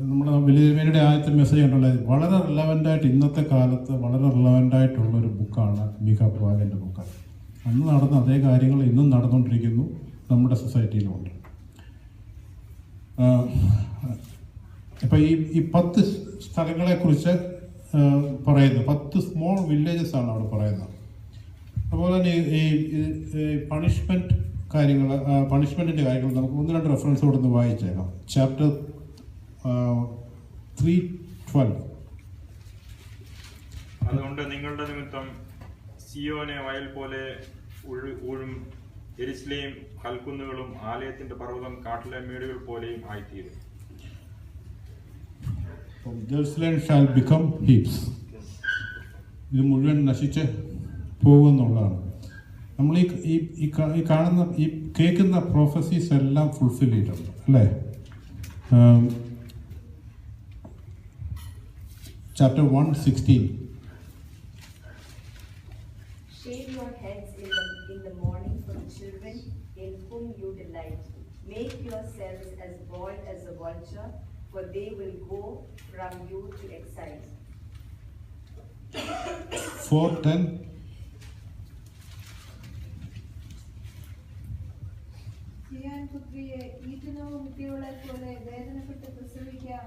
നമ്മുടെ വലിയമ്മയുടെ ആദ്യത്തെ മെസ്സേജ് ഉണ്ടല്ലോ, വളരെ റിലവൻ്റായിട്ട് ഇന്നത്തെ കാലത്ത് വളരെ റിലവൻ്റായിട്ടുള്ളൊരു ബുക്കാണ് മീഖ പ്രവാചകൻ്റെ ബുക്ക്. അന്ന് നടന്ന അതേ കാര്യങ്ങൾ ഇന്നും നടന്നുകൊണ്ടിരിക്കുന്നു, നമ്മുടെ സൊസൈറ്റിയിലുമുണ്ട്. ഇപ്പം ഈ 10 സ്ഥലങ്ങളെക്കുറിച്ച് പറയുന്നു. 10 സ്മോൾ വില്ലേജസ് ആണ് അവിടെ പറയുന്നത്. അതുപോലെ തന്നെ ഈ പണിഷ്മെൻറ്റ് കാര്യങ്ങൾ, പണിഷ്മെൻറ്റിൻ്റെ കാര്യങ്ങൾ നമുക്ക് 1-2 റെഫറൻസ് കൊടുത്ത് വായിച്ചേക്കാം. ചാപ്റ്റർ 3:12. അതുകൊണ്ട് നിങ്ങളുടെ നിമിത്തം സിയോനെ വയൽ പോലെ ഊഴും, യെരുശലേം കൽക്കുന്നുകളും ആലയത്തിന്റെ പർവ്വതം കാട്ടിലെ മേടുകൾ പോലെയും ആയിത്തീരും. Jerusalem shall become heaps. ഇത് മുഴുവൻ നശിച്ച് പോകുമെന്നുള്ളതാണ്. നമ്മൾ ഈ കാണുന്ന ഈ കേൾക്കുന്ന പ്രൊഫസീസ് എല്ലാം ഫുൾഫിൽ ചെയ്തിട്ടുണ്ട്, അല്ലേ? Chapter 1:16. Shave your heads in the morning for the children in whom you delight. Make yourselves as bold as a vulture, for they will go from you to exile. 4:10. Zion പുത്രിയെ ഈറ്റുനോവ് കുട്ടികളെ പോലെ വേദനപ്പെട്ട് പ്രസവിക്കാം.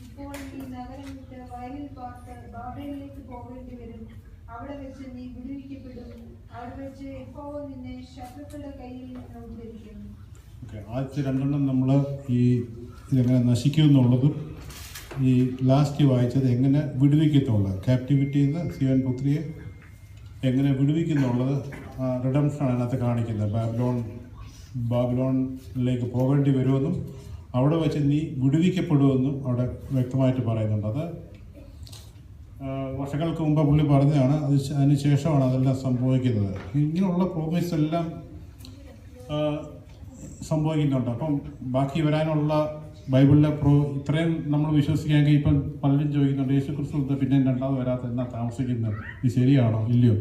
ഇപ്പോൾ ഈ നഗരം വിട്ട് വയലിൽ പാർത്ത് ബാബേലിലേക്ക് പോകേണ്ടി വരും. അവിടെ വെച്ച് നീ വിടുവിക്കപ്പെടും. അവിടെ വെച്ച് യഹോവ നിന്നെ ശത്രുക്കളുടെ കയ്യിൽ നിന്ന് ഉദ്ധരിക്കും. ആദ്യത്തെ രണ്ടെണ്ണം നമ്മൾ ഈ ഇതെങ്ങനെ നശിക്കുമെന്നുള്ളതും ഈ ലാസ്റ്റ് വായിച്ചത് എങ്ങനെ വിടുവിക്കത്തുള്ളത്, ക്യാപ്റ്റിവിറ്റിയിൽ നിന്ന് സിയോൻ പുത്രിയെ എങ്ങനെ വിടുവിക്കുന്നുള്ളത് റിഡംഷനാണ് അതിനകത്ത് കാണിക്കുന്നത്. ബാബിലോണിലേക്ക് പോകേണ്ടി വരുമെന്നും അവിടെ വെച്ച് നീ വിടുവിക്കപ്പെടുമെന്നും അവിടെ വ്യക്തമായിട്ട് പറയുന്നുണ്ട്. അത് വർഷങ്ങൾക്ക് മുമ്പ് പുള്ളി പറഞ്ഞതാണ്. അതിന് ശേഷമാണ് അതെല്ലാം സംഭവിക്കുന്നത്. ഇങ്ങനെയുള്ള പ്രോമിസ് എല്ലാം സംഭവിക്കുന്നുണ്ട്. അപ്പം ബാക്കി വരാനുള്ള ബൈബിളിലെ ഇത്രയും നമ്മൾ വിശ്വസിക്കാമെങ്കിൽ ഇപ്പം പലരും ചോദിക്കുന്നുണ്ട് യേശു ക്രിസ്തു പിന്നെ രണ്ടാമത് വരാത്ത എന്നാ താമസിക്കുന്നത്, ഇത് ശരിയാണോ ഇല്ലയോ?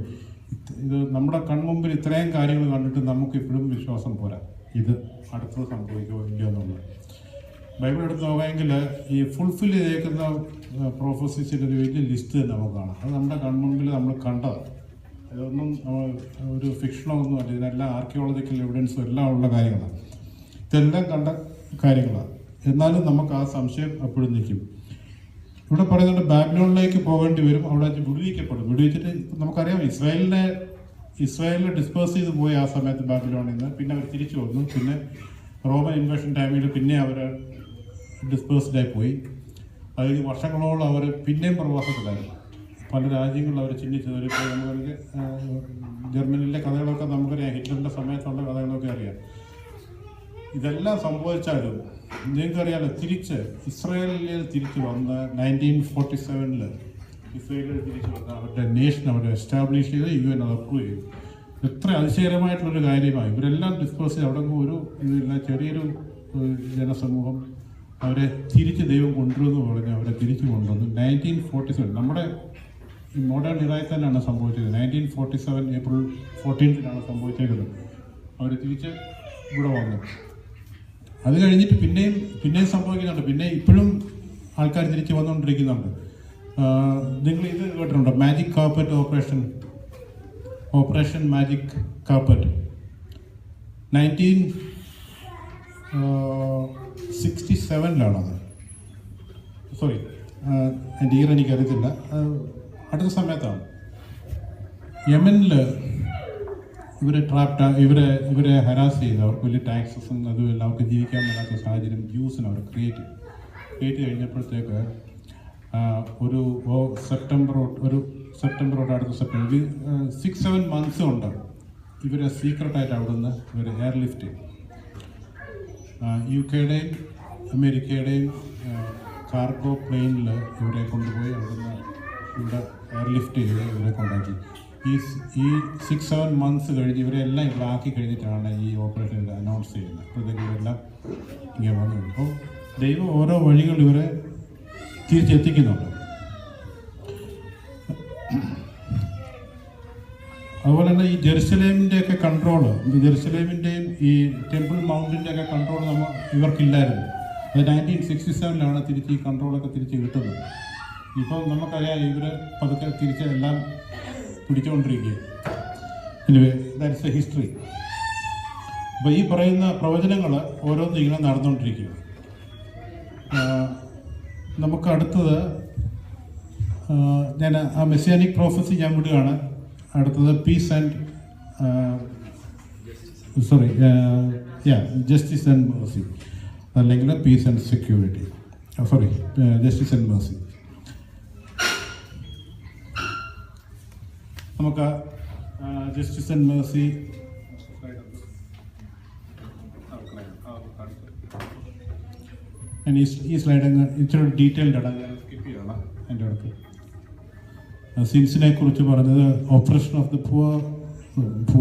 ഇത് നമ്മുടെ കൺമുമ്പിൽ ഇത്രയും കാര്യങ്ങൾ കണ്ടിട്ട് നമുക്ക് ഇപ്പോഴും വിശ്വാസം പോരാ ഇത് അടുത്തത് സംഭവിക്കുമോ ഇല്ലയോ എന്നുള്ളത്. ബൈബിൾ എടുത്ത് നോക്കാമെങ്കിൽ ഈ ഫുൾഫിൽ ചെയ്തേക്കുന്ന പ്രോഫസീസിൻ്റെ ഒരു വലിയ ലിസ്റ്റ് തന്നെ നമുക്ക് കാണാം. അത് നമ്മുടെ കൺമുമ്പിൽ നമ്മൾ കണ്ടതാണ്. ഇതൊന്നും ഒരു ഫിക്ഷനോ ഒന്നും അല്ല, ഇതിനെല്ലാം ആർക്കിയോളജിക്കൽ എവിഡൻസും എല്ലാം ഉള്ള കാര്യങ്ങളാണ്. ഇതെല്ലാം കണ്ട കാര്യങ്ങളാണ്. എന്നാലും നമുക്ക് ആ സംശയം അപ്പോഴും നിൽക്കും. ഇവിടെ പറയുന്നുണ്ട് ബാബിലോണിലേക്ക് പോകേണ്ടി വരും, അവിടെ വിടുവിക്കപ്പെടും. വിടുവിച്ചിട്ട് നമുക്കറിയാം ഇസ്രായേലിനെ ഡിസ്പേഴ്സ് ചെയ്ത് പോയി ആ സമയത്ത് ബാബിലോണിൽ നിന്ന്. പിന്നെ അവർ തിരിച്ചു വന്നു. പിന്നെ റോമൻ ഇൻവേഷൻ ടൈമിൽ പിന്നെ അവർ ഡിസ്പേഴ്സ്ഡായി പോയി. അതിന് വർഷങ്ങളോളം അവർ പിന്നെയും പ്രവാസത്തിലായിരുന്നു. പല രാജ്യങ്ങളിൽ അവർ ചിഹ്നിച്ചേറിപ്പോയി. നമുക്ക് ജർമ്മനിയിലെ കഥകളൊക്കെ നമുക്കറിയാം, ഹിറ്റ്ലറിൻ്റെ സമയത്തുള്ള കഥകളൊക്കെ അറിയാം. ഇതെല്ലാം സംഭവിച്ചാലും നിങ്ങൾക്കറിയാലോ, തിരിച്ച് ഇസ്രായേലിൽ തിരിച്ചു വന്ന് 1947 ഇസ്രായേലിൽ തിരിച്ചു വന്ന് അവരുടെ നേഷൻ അവർ എസ്റ്റാബ്ലിഷ് ചെയ്ത് UN അത് അപ്രൂവ് ചെയ്തു. എത്ര അതിശയകരമായിട്ടുള്ളൊരു കാര്യമായി. ഇവരെല്ലാം ഡിസ്പോസ് ചെയ്ത് അവിടെ ഒരു ഇതില്ല, ചെറിയൊരു ജനസമൂഹം അവരെ തിരിച്ച് ദൈവം കൊണ്ടുവരുമെന്ന് പറഞ്ഞ് അവരെ തിരിച്ചു കൊണ്ടുവന്നു. 1947 നമ്മുടെ ഈ മോഡേൺ ഇറാഖിൽ തന്നെയാണ് സംഭവിച്ചത്. 1947 ഏപ്രിൽ 14 സംഭവിച്ചേക്കുന്നത്. അവർ തിരിച്ച് ഇവിടെ വന്നു. അത് കഴിഞ്ഞിട്ട് പിന്നെയും സംഭവിക്കുന്നുണ്ട്. പിന്നെ ഇപ്പോഴും ആൾക്കാർ തിരിച്ച് വന്നുകൊണ്ടിരിക്കുന്നുണ്ട്. നിങ്ങൾ ഇത് കേട്ടിട്ടുണ്ടോ, magic carpet operation magic carpet 1967 sorry, എൻ്റെ ഇയർ എനിക്കറിയത്തില്ല, അടുത്ത സമയത്താണ്. യമനിൽ ഇവരെ ഹരാസ് ചെയ്ത് അവർക്ക് വലിയ ടാക്സസും അതും എല്ലാം അവർക്ക് ജീവിക്കാൻ മേലാത്ത സാഹചര്യം ജ്യൂസിന് അവർ ക്രിയേറ്റ് കഴിഞ്ഞപ്പോഴത്തേക്ക് ഒരു സെപ്റ്റംബർ അടുത്ത സെപ്റ്റംബർ 6-7 months കൊണ്ട് ഇവരെ സീക്രട്ടായിട്ട് അവിടെ നിന്ന് ഇവർ എയർലിഫ്റ്റ് ചെയ്തു. UK-യുടെയും അമേരിക്കയുടെയും കാർഗോ പ്ലെയിനിൽ ഇവരെ കൊണ്ടുപോയി അവിടുന്ന് ഇവിടെ എയർലിഫ്റ്റ് ചെയ്ത് ഇവരെ കൊണ്ടാക്കി. ഈ 6-7 months കഴിഞ്ഞ് ഇവരെല്ലാം ഇവിടെ ആക്കി കഴിഞ്ഞിട്ടാണ് ഈ ഓപ്പറേഷൻ അനൗൺസ് ചെയ്യുന്നത്. അപ്പോഴത്തേക്കും ഇവരെല്ലാം ഇങ്ങനെ വന്നു. അപ്പോൾ ദൈവം ഓരോ വഴികൾ ഇവരെ തിരിച്ചെത്തിക്കുന്നുണ്ട്. അതുപോലെ തന്നെ ഈ ജെറുസലേമിൻ്റെയൊക്കെ കൺട്രോള്, ജെറുസലേമിൻ്റെയും ഈ ടെമ്പിൾ മൗണ്ടിൻ്റെയൊക്കെ കൺട്രോൾ ഇവർക്കില്ലായിരുന്നു. അത് 1967 തിരിച്ച് ഈ കൺട്രോളൊക്കെ തിരിച്ച് കിട്ടുന്നത്. ഇപ്പം നമുക്കറിയാം ഇവർ പതുക്കെ തിരിച്ച് എല്ലാം പിടിച്ചുകൊണ്ടിരിക്കുക. Anyway, that's a history. അപ്പോൾ ഈ പറയുന്ന പ്രവചനങ്ങൾ ഓരോന്നും ഇങ്ങനെ നടന്നുകൊണ്ടിരിക്കുക. നമുക്ക് അടുത്തത് ഞാൻ ആ മെസ്സിയാനിക് പ്രോഫസി ഞാൻ വിടുകയാണ്. അടുത്തത് peace and justice and mercy, അല്ലെങ്കിൽ peace and security, justice and mercy. നമുക്ക് ജസ്റ്റിസ് ആൻഡ് മേഴ്സി ഈ സ്ലൈഡ് ഇച്ചിരി ഡീറ്റെയിൽഡ് ആണ്, ഞാൻ സ്കിപ്പ് ചെയ്യണം. എൻ്റെ അടുത്ത് സിൻസിനെ കുറിച്ച് പറഞ്ഞത് ഓപ്പറേഷൻ ഓഫ് ദി പുവർ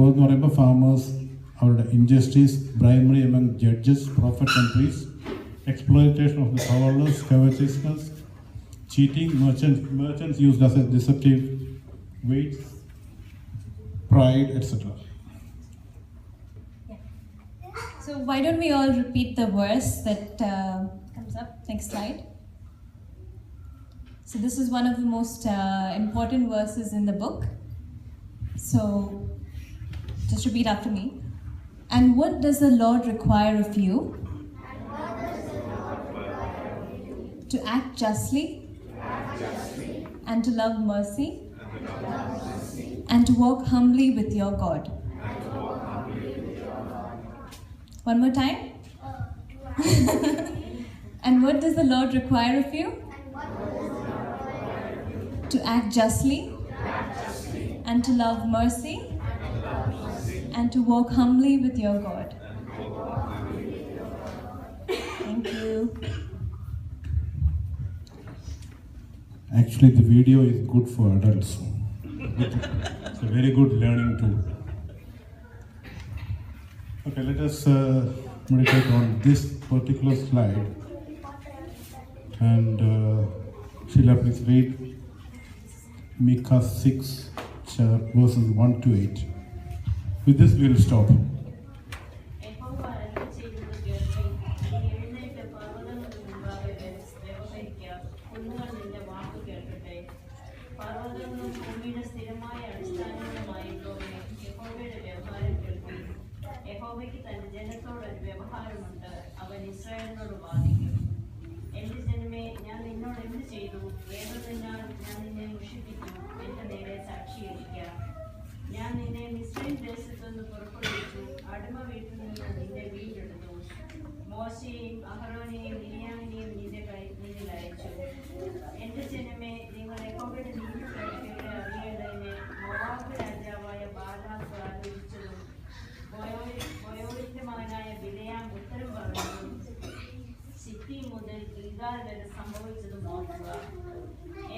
എന്ന് പറയുമ്പോൾ ഫാമേഴ്സ്, അവരുടെ injustice, bribery among judges, prophets and priest, exploitation of the powerless, covetousness, cheating, merchants used as a deceptive weights, pride, etc. So why don't we all repeat the verse that comes up? Next slide. So this is one of the most important verses in the book. So just repeat after me. And what does the Lord require of you? To act justly and to love mercy and to walk humbly with your God. One more time. And what does the Lord require of you? To act justly, and to love mercy, and to walk humbly with your God. Thank you. Actually, the video is good for adults. It's a very good learning tool. Okay, let us meditate on this particular slide. And Sheila, please read Micah 6, verses 1 to 8. With this, we will stop. യഹോവയ്ക്ക് തന്റെ ജനത്തോടൊരു വ്യവഹാരമുണ്ട്, അവൻ ഇസ്രായേലിനോട് വാദിക്കും. എന്റെ ജനമേ, ഞാൻ നിന്നോട് എന്ത് ചെയ്തു? ഏതൊന്നിനാൽ ഞാൻ നിന്നെ മുഷിപ്പിച്ചു? എന്റെ നേരെ സാക്ഷീകരിക്കാം. ഞാൻ നിന്നെ മിസ്രൈം ദേശത്തുനിന്ന് പുറപ്പെടുവിച്ചു, അടിമ വീട്ടിൽ നിന്ന് നിന്നെ വീണ്ടെടുത്തു. മോശയെയും അഹരോനെയും മിരിയാമിനെയും നിന്നിൽ അയച്ചു. എന്റെ ജനമേ, നിങ്ങൾ യഹോവയുടെ നീതിപ്രവൃത്തികളെ അറിയേണ്ടതിന് മോവാബ് രാജാവായ ബാലാക്ക് ആലോചിച്ചതും ബോയോരിന്റെ മകനായ ബിലെയാം ഉത്തരം പറഞ്ഞതും സിറ്റി മുതൽ ഗിൽഗാൽ വരെ സംഭവിച്ചതും നോക്കുക.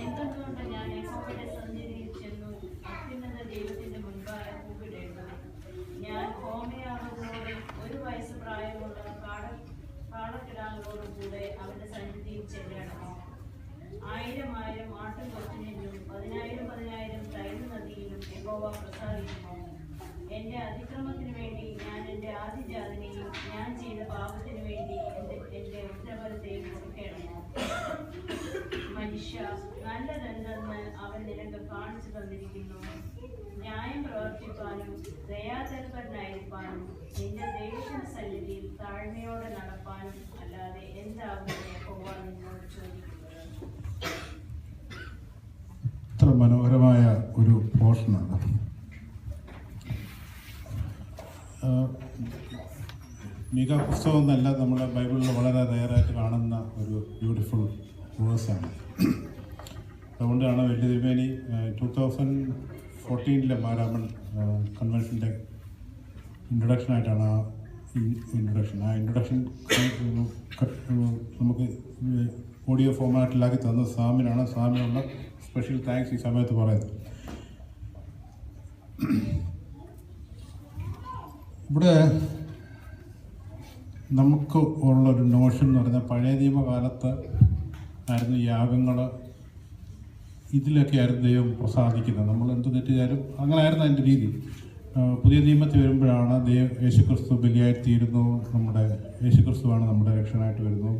എന്തുകൊണ്ട് ഞാൻ യഹോവയുടെ സന്നിധിയിൽ ചെന്നു അത്യുന്നത ദൈവത്തിന്റെ മുൻപാകെ കൂപ്പിടേണ്ടു? ഞാൻ ഹോമയാഗങ്ങളോട് 1 വയസ്സ് പ്രായമുള്ള കാടക്കിടാങ്ങളോടും കൂടെ അവന്റെ സന്നിധിയിൽ ചെല്ലണമോ? 1000 ആട്ടുംകൊറ്റനിലും 10,000 തൈര് നദിയിലും യഹോവ പ്രസാദിക്കുമോ? എന്റെ അതിക്രമത്തിനു വേണ്ടി ഞാൻ എന്റെ ആദിജാതനെയും ഞാൻ ചെയ്ത പാപത്തിനു വേണ്ടി എന്റെ ഉത്തരഫലത്തെയും കൊടുക്കണമോ? മനുഷ്യ, നല്ലതെന്തെന്ന് അവൻ നിനക്ക് കാണിച്ചു തന്നിരിക്കുന്നു. ന്യായം പ്രവർത്തിപ്പാനും ദയാതൽപരനായിരിക്കാനും നിന്റെ ദൈവത്തിന്റെ സന്നിധിയിൽ താഴ്മയോടെ നടപ്പാനും അല്ലാതെ എന്താകുന്നു യഹോവ നിന്നോട് ചോദിക്കുന്നത്? ഇത്ര മനോഹരമായ ഒരു പോർഷനാണ്. മീക പുസ്തകം എന്നല്ല, നമ്മുടെ ബൈബിളിൽ വളരെ റെയറായിട്ട് കാണുന്ന ഒരു ബ്യൂട്ടിഫുൾ വേഴ്സാണ്. അതുകൊണ്ടാണ് വലിയ തിരുമേനി 2014 മാരാമൺ കൺവെൻഷൻ്റെ ഇൻട്രൊഡക്ഷനായിട്ടാണ് ആ ഇൻട്രൊഡക്ഷൻ നമുക്ക് ഓഡിയോ ഫോമാറ്റിലാക്കി തന്ന സാമിനാണ്. സാമിനുള്ള സ്പെഷ്യൽ താങ്ക്സ് ഈ സമയത്ത് പറയുന്നത്. ഇവിടെ നമുക്ക് ഉള്ളൊരു നോഷൻ എന്ന് പറഞ്ഞാൽ പഴയ നിയമകാലത്ത് ആയിരുന്നു യാഗങ്ങൾ, ഇതിലൊക്കെ ആയിരുന്നു ദൈവം പ്രസാദിക്കുന്നത്. നമ്മൾ എന്ത് തെറ്റുകാരും അങ്ങനെ ആയിരുന്നു അതിൻ്റെ രീതി. പുതിയ നിയമത്തിൽ വരുമ്പോഴാണ് യേശുക്രിസ്തു ബലിയായിത്തീരുന്നു, നമ്മുടെ യേശുക്രിസ്തുവാണ് നമ്മുടെ രക്ഷകനായിട്ട് വരുന്നു.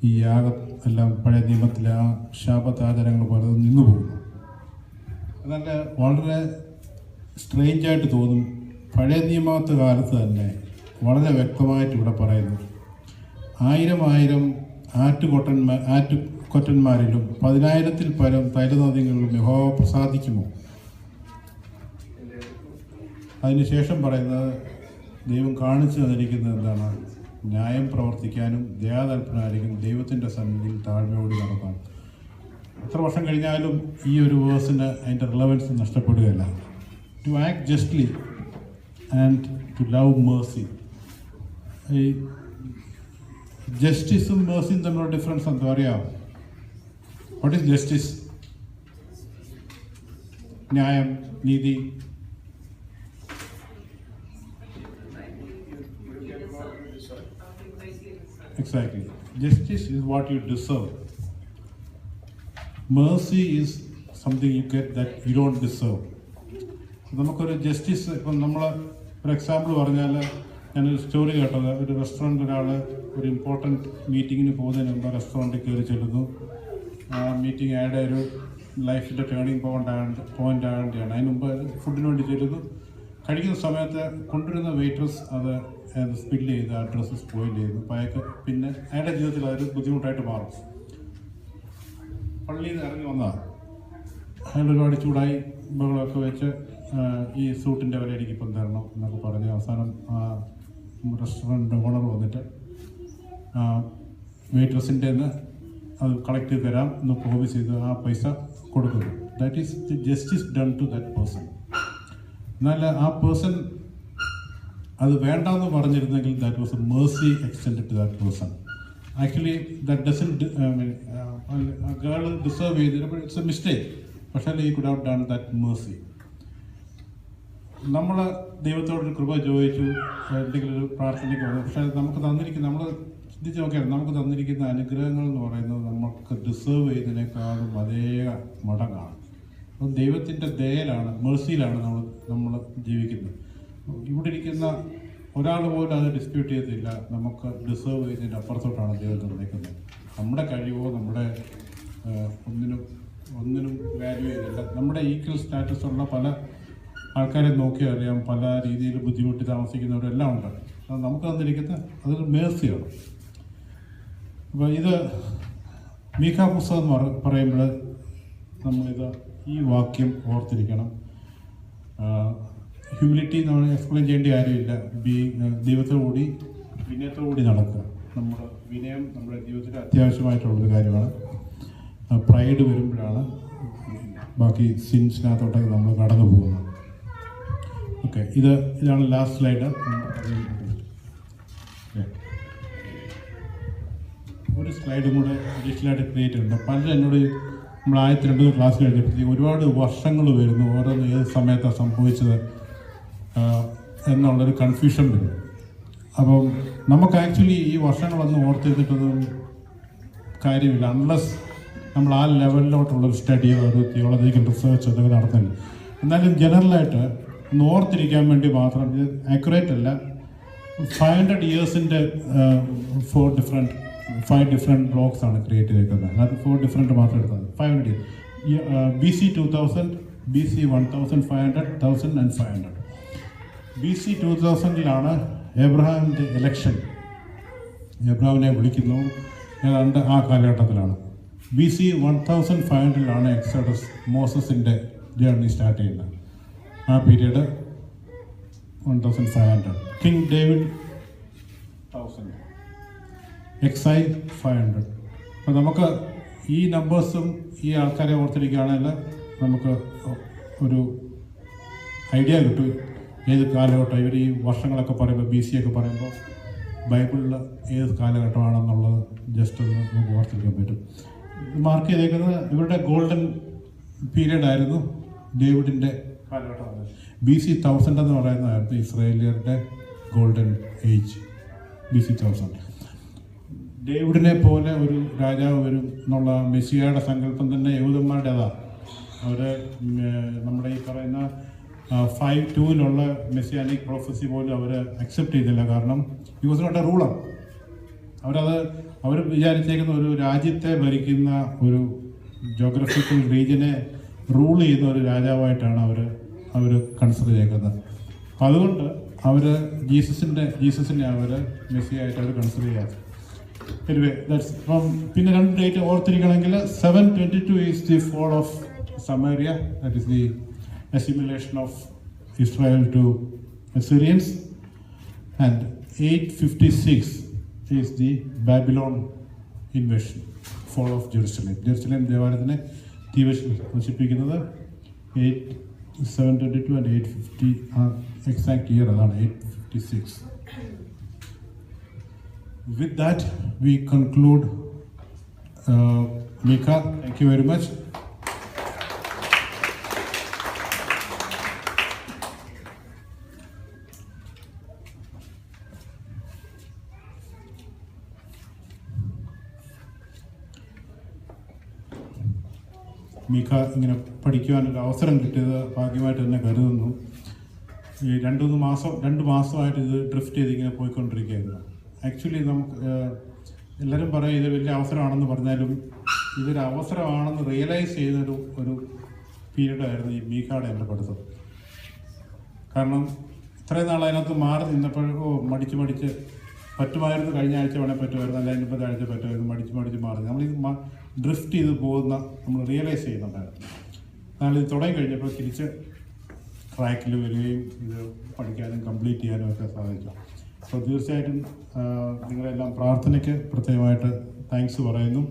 ഈ യാഗം എല്ലാം പഴയ നിയമത്തിലെ ആ ശാപത്താചാരങ്ങൾ പലതും നിന്നു പോകുന്നു. അതല്ല, വളരെ സ്ട്രേഞ്ചായിട്ട് തോന്നും. പഴയ നിയമത്തെ കാലത്ത് തന്നെ വളരെ വ്യക്തമായിട്ട് ഇവിടെ പറയുന്നു, 1000 ആറ്റുകൊറ്റന്മാരിലും 10,000 പരം തൈലനദികളിലും യഹോവ പ്രസാദിക്കുമോ? അതിനുശേഷം പറയുന്നത് ദൈവം കാണിച്ചു തന്നിരിക്കുന്നത് എന്താണ്? ന്യായം പ്രവർത്തിക്കാനും ദയാതൽപരനായിരിക്കും ദൈവത്തിൻ്റെ സന്നിധിയിൽ താഴ്മയോടി നടക്കാൻ. എത്ര വർഷം കഴിഞ്ഞാലും ഈ ഒരു വേഴ്സിന് അതിൻ്റെ റിലവൻസ് നഷ്ടപ്പെടുകയല്ല. To act justly and to love mercy. ഈ ജസ്റ്റിസും മേഴ്സിയും തമ്മിലുള്ള ഡിഫറൻസ് എന്താ അറിയാം? What is justice? ന്യായം, നീതി. Exactly. Justice is what you deserve. Mercy is something you get that you don't deserve. നമുക്കൊരു ജസ്റ്റിസ്, ഇപ്പം നമ്മൾ ഒരു എക്സാമ്പിൾ പറഞ്ഞാൽ, ഞാനൊരു സ്റ്റോറി കേട്ടത്. ഒരു റെസ്റ്റോറൻറ്റ് ഒരാൾ ഒരു ഇമ്പോർട്ടൻറ്റ് മീറ്റിങ്ങിന് പോകുന്നതിന് മുമ്പ് റെസ്റ്റോറൻറ്റിൽ കയറി ചെല്ലുന്നു. ആ മീറ്റിംഗ് അയാളുടെ ഒരു ലൈഫിൻ്റെ ടേണിംഗ് പോയിൻ്റ് ആകേണ്ടതാണ്. അതിന് മുമ്പ് ഫുഡിന് വേണ്ടി ചെല്ലുന്നു. കഴിക്കുന്ന സമയത്ത് കൊണ്ടുവരുന്ന വെയിറ്റേഴ്സ് അത് സ്പില്ല് ചെയ്ത് ആ ഡ്രസ്സ് സ്പോയിൽ ചെയ്തു. പിന്നെ അയാളുടെ ജീവിതത്തിൽ അതൊരു ബുദ്ധിമുട്ടായിട്ട് മാറും. പള്ളിയിൽ നിന്ന് ഇറങ്ങി വന്നതാണ്. അയാൾ ഒരുപാട് ചൂടായി ബഹളമൊക്കെ വെച്ച് ഈ സൂട്ടിൻ്റെ വില എനിക്കിപ്പം തരണം എന്നൊക്കെ പറഞ്ഞ് അവസാനം റെസ്റ്റോറൻറ്റ് ഓണർ വന്നിട്ട് വെയിട്രസിൻ്റെ അത് കളക്ട് ചെയ്ത് തരാം എന്ന് പ്രോമിസ് ചെയ്ത് ആ പൈസ കൊടുക്കുന്നു. That is the justice done to that person. എന്നാൽ ആ പേഴ്സൺ അത് വേണ്ടെന്ന് പറഞ്ഞിരുന്നെങ്കിൽ that was a mercy extend to that person. Actually that doesn't girl deserve ചെയ്തിട്ട്, ബട്ട് ഇറ്റ്സ് എ മിസ്റ്റേക്ക്. പക്ഷേ ഈ could have done that mercy. നമ്മൾ ദൈവത്തോടൊരു കൃപ ചോദിച്ചു, എന്തെങ്കിലും ഒരു പ്രാർത്ഥനയ്ക്ക് വന്നു. പക്ഷേ നമുക്ക് തന്നിരിക്കുന്ന, നമ്മൾ ചിന്തിച്ച് നോക്കിയാൽ നമുക്ക് തന്നിരിക്കുന്ന അനുഗ്രഹങ്ങൾ എന്ന് പറയുന്നത് നമുക്ക് ഡിസേർവ് ചെയ്തതിനേക്കാളും അതേ മടങ്ങാണ്. അപ്പം ദൈവത്തിൻ്റെ ദയയിലാണ്, മേഴ്സിയിലാണ് നമ്മൾ ജീവിക്കുന്നത്. ഇവിടെ ഇരിക്കുന്ന ഒരാൾ പോലും അത് ഡിസ്പ്യൂട്ട് ചെയ്തില്ല. നമുക്ക് ഡിസേർവ് ചെയ്തതിൻ്റെ അപ്പുറത്തോട്ടാണ് ദൈവം നിർണ്ണയിക്കുന്നത്. നമ്മുടെ കഴിവോ നമ്മുടെ ഒന്നിനും വാല്യൂ ചെയ്തില്ല. നമ്മുടെ ഈക്വൽ സ്റ്റാറ്റസ് ഉള്ള പല ആൾക്കാരെ നോക്കി അറിയാം, പല രീതിയിൽ ബുദ്ധിമുട്ടി താമസിക്കുന്നവരെല്ലാം ഉണ്ട്. അത് നമുക്ക് തന്നിരിക്കുന്ന അതൊരു മേഴ്സിയാണ്. അപ്പോൾ ഇത് മീഖ പുസ്തകം എന്ന് പറയുമ്പോൾ നമ്മളിത് ഈ വാക്യം ഓർത്തിരിക്കണം. ഹ്യൂമിലിറ്റി നമ്മൾ എക്സ്പ്ലെയിൻ ചെയ്യേണ്ട കാര്യമില്ല. ദൈവത്തോടുകൂടി വിനയത്തോടുകൂടി നടക്കുക. നമ്മുടെ വിനയം നമ്മുടെ ജീവിതത്തിൽ അത്യാവശ്യമായിട്ടുള്ളൊരു കാര്യമാണ്. പ്രൈഡ് വരുമ്പോഴാണ് ബാക്കി സിൻസിനകത്തോട്ടൊക്കെ നമ്മൾ കടന്നു പോകുന്നത്. ഓക്കെ, ഇതാണ് ലാസ്റ്റ് സ്ലൈഡ്. ഒരു സ്ലൈഡും കൂടെ അഡീഷണലായിട്ട് ക്രിയേറ്റ് ചെയ്യുന്നുണ്ട്. പലരും എന്നോട് നമ്മൾ 2002 ക്ലാസ് കഴിഞ്ഞപ്പോഴത്തേക്ക് ഒരുപാട് വർഷങ്ങൾ വരുന്നു, ഓരോന്ന് ഏത് സമയത്താണ് സംഭവിച്ചത് എന്നുള്ളൊരു കൺഫ്യൂഷൻ വരും. അപ്പം നമുക്ക് ആക്ച്വലി ഈ വർഷങ്ങളൊന്നും ഓർത്തിരുന്നിട്ടൊന്നും കാര്യമില്ല, അൺലെസ് നമ്മൾ ആ ലെവലിലോട്ടുള്ളൊരു സ്റ്റഡിയോ ഒരു തിയോളജിക്കൽ റിസർച്ച് അതൊക്കെ നടത്തുന്നില്ല. എന്നാലും ജനറലായിട്ട് ഒന്ന് ഓർത്തിരിക്കാൻ വേണ്ടി മാത്രം, ഇത് ആക്യുറേറ്റ് അല്ല, 500 ഇയേഴ്സിൻ്റെ 5 ഡിഫറെൻറ്റ് ബ്ലോക്സ് ആണ് ക്രിയേറ്റ് ചെയ്തിരിക്കുന്നത്. അത് 4 ഡിഫറെൻറ്റ് മാത്രം എടുത്തത്. 500 BC 2000, BC 1500, 1000 and 500. BC 2000-ലാണ് എബ്രഹാമിൻ്റെ എലക്ഷൻ. എബ്രഹാമിനെ വിളിക്കുന്നു, ഏതാണ്ട് ആ കാലഘട്ടത്തിലാണ്. BC 1500-ലാണ് എക്സോഡസ്, മോസസിൻ്റെ ജേർണി സ്റ്റാർട്ട് ചെയ്യുന്നത്. ആ പീരീഡ് 1500. King David 1000, exile 500. അപ്പോൾ നമുക്ക് ഈ നമ്പേഴ്സും ഈ ആൾക്കാരെ ഓർത്തിരിക്കുകയാണെങ്കിൽ നമുക്ക് ഒരു ഐഡിയ കിട്ടും ഏത് കാലഘട്ടം. ഇവർ ഈ വർഷങ്ങളൊക്കെ പറയുമ്പോൾ, BC ഒക്കെ പറയുമ്പോൾ ബൈബിളിൽ ഏത് കാലഘട്ടമാണെന്നുള്ളത് ജസ്റ്റ് ഒന്ന് നമുക്ക് ഓർത്തിരിക്കാൻ പറ്റും. മാർക്ക് ചെയ്തേക്കുന്നത് ഇവരുടെ ഗോൾഡൻ പീരീഡ് ആയിരുന്നു, ഡേവിഡിൻ്റെ കാലഘട്ടമാണ്. BC 1000 എന്ന് പറയുന്നതായിരുന്നു ഇസ്രായേലിയരുടെ ഗോൾഡൻ ഏജ്. BC 1000 ഡേവിഡിനെ പോലെ ഒരു രാജാവ് വരും എന്നുള്ള മെസ്സിയയുടെ സങ്കല്പം തന്നെ യഹൂദന്മാരുടേതാണ്. അവർ നമ്മുടെ ഈ പറയുന്ന 5:2-ലുള്ള മെസ്സിയാനിക് പ്രൊഫസി പോലും അവർ അക്സെപ്റ്റ് ചെയ്തില്ല. കാരണം he was not a ruler. അവർ വിചാരിച്ചേക്കുന്ന ഒരു രാജ്യത്തെ ഭരിക്കുന്ന ഒരു ജോഗ്രഫിക്കൽ റീജിയനെ റൂൾ ചെയ്യുന്ന ഒരു രാജാവായിട്ടാണ് അവർ കൺസിഡർ ചെയ്യുന്നത്. അപ്പം അതുകൊണ്ട് അവർ ജീസസിനെ അവർ മെസ്സിയായിട്ട് അവർ കൺസിഡർ ചെയ്യാറ്. Anyway that's from. പിന്നെ 2 ഡേറ്റ് ഓർത്തിരിക്കണമെങ്കിൽ 722 is the fall of Samaria, that is the assimilation of Israel to Assyrians, and 856 is the Babylon invasion, fall of Jerusalem. Jerusalem ദേവാലയത്തിനെ നശിപ്പിക്കുന്നത് 722 and 850 എക്സാക്ട് ഇയർ അതാണ് 856. With that we conclude Micah. Thank you very much. മീഖ ഇങ്ങനെ പഠിക്കുവാനൊരു അവസരം കിട്ടിയത് ഭാഗ്യമായിട്ട് തന്നെ കരുതുന്നു. ഈ 2 മാസമായിട്ട് ഇത് ഡ്രിഫ്റ്റ് ചെയ്ത് ഇങ്ങനെ പോയിക്കൊണ്ടിരിക്കുകയായിരുന്നു. ആക്ച്വലി നമുക്ക് എല്ലാവരും പറയും ഇത് വലിയ അവസരമാണെന്ന് പറഞ്ഞാലും ഇതൊരു അവസരമാണെന്ന് റിയലൈസ് ചെയ്യുന്നൊരു പീരീഡായിരുന്നു ഈ മീഖയുടെ എൻ്റെ പഠിത്തം. കാരണം ഇത്രയും നാൾ അതിനകത്ത് മാറി നിന്നപ്പോൾ മടിച്ച് പറ്റുമായിരുന്നു, കഴിഞ്ഞ ആഴ്ച വേണേൽ പറ്റുമായിരുന്നു, അല്ല അതിൻ്റെ ആഴ്ച പറ്റുമായിരുന്നു, മടിച്ച് മാറി നമ്മളിത് ഡ്രിഫ്റ്റ് ചെയ്ത് പോകുന്ന നമ്മൾ റിയലൈസ് ചെയ്യുന്നുണ്ടായിരുന്നു. എന്നാൽ ഇത് തുടങ്ങി കഴിഞ്ഞപ്പോൾ തിരിച്ച് ട്രാക്കിൽ വരികയും ഇത് പഠിക്കാനും കംപ്ലീറ്റ് ചെയ്യാനും ഒക്കെ സാധിച്ചു. അപ്പോൾ തീർച്ചയായിട്ടും നിങ്ങളെല്ലാം പ്രാർത്ഥനയ്ക്ക് പ്രത്യേകമായിട്ട് താങ്ക്സ് പറയുന്നു.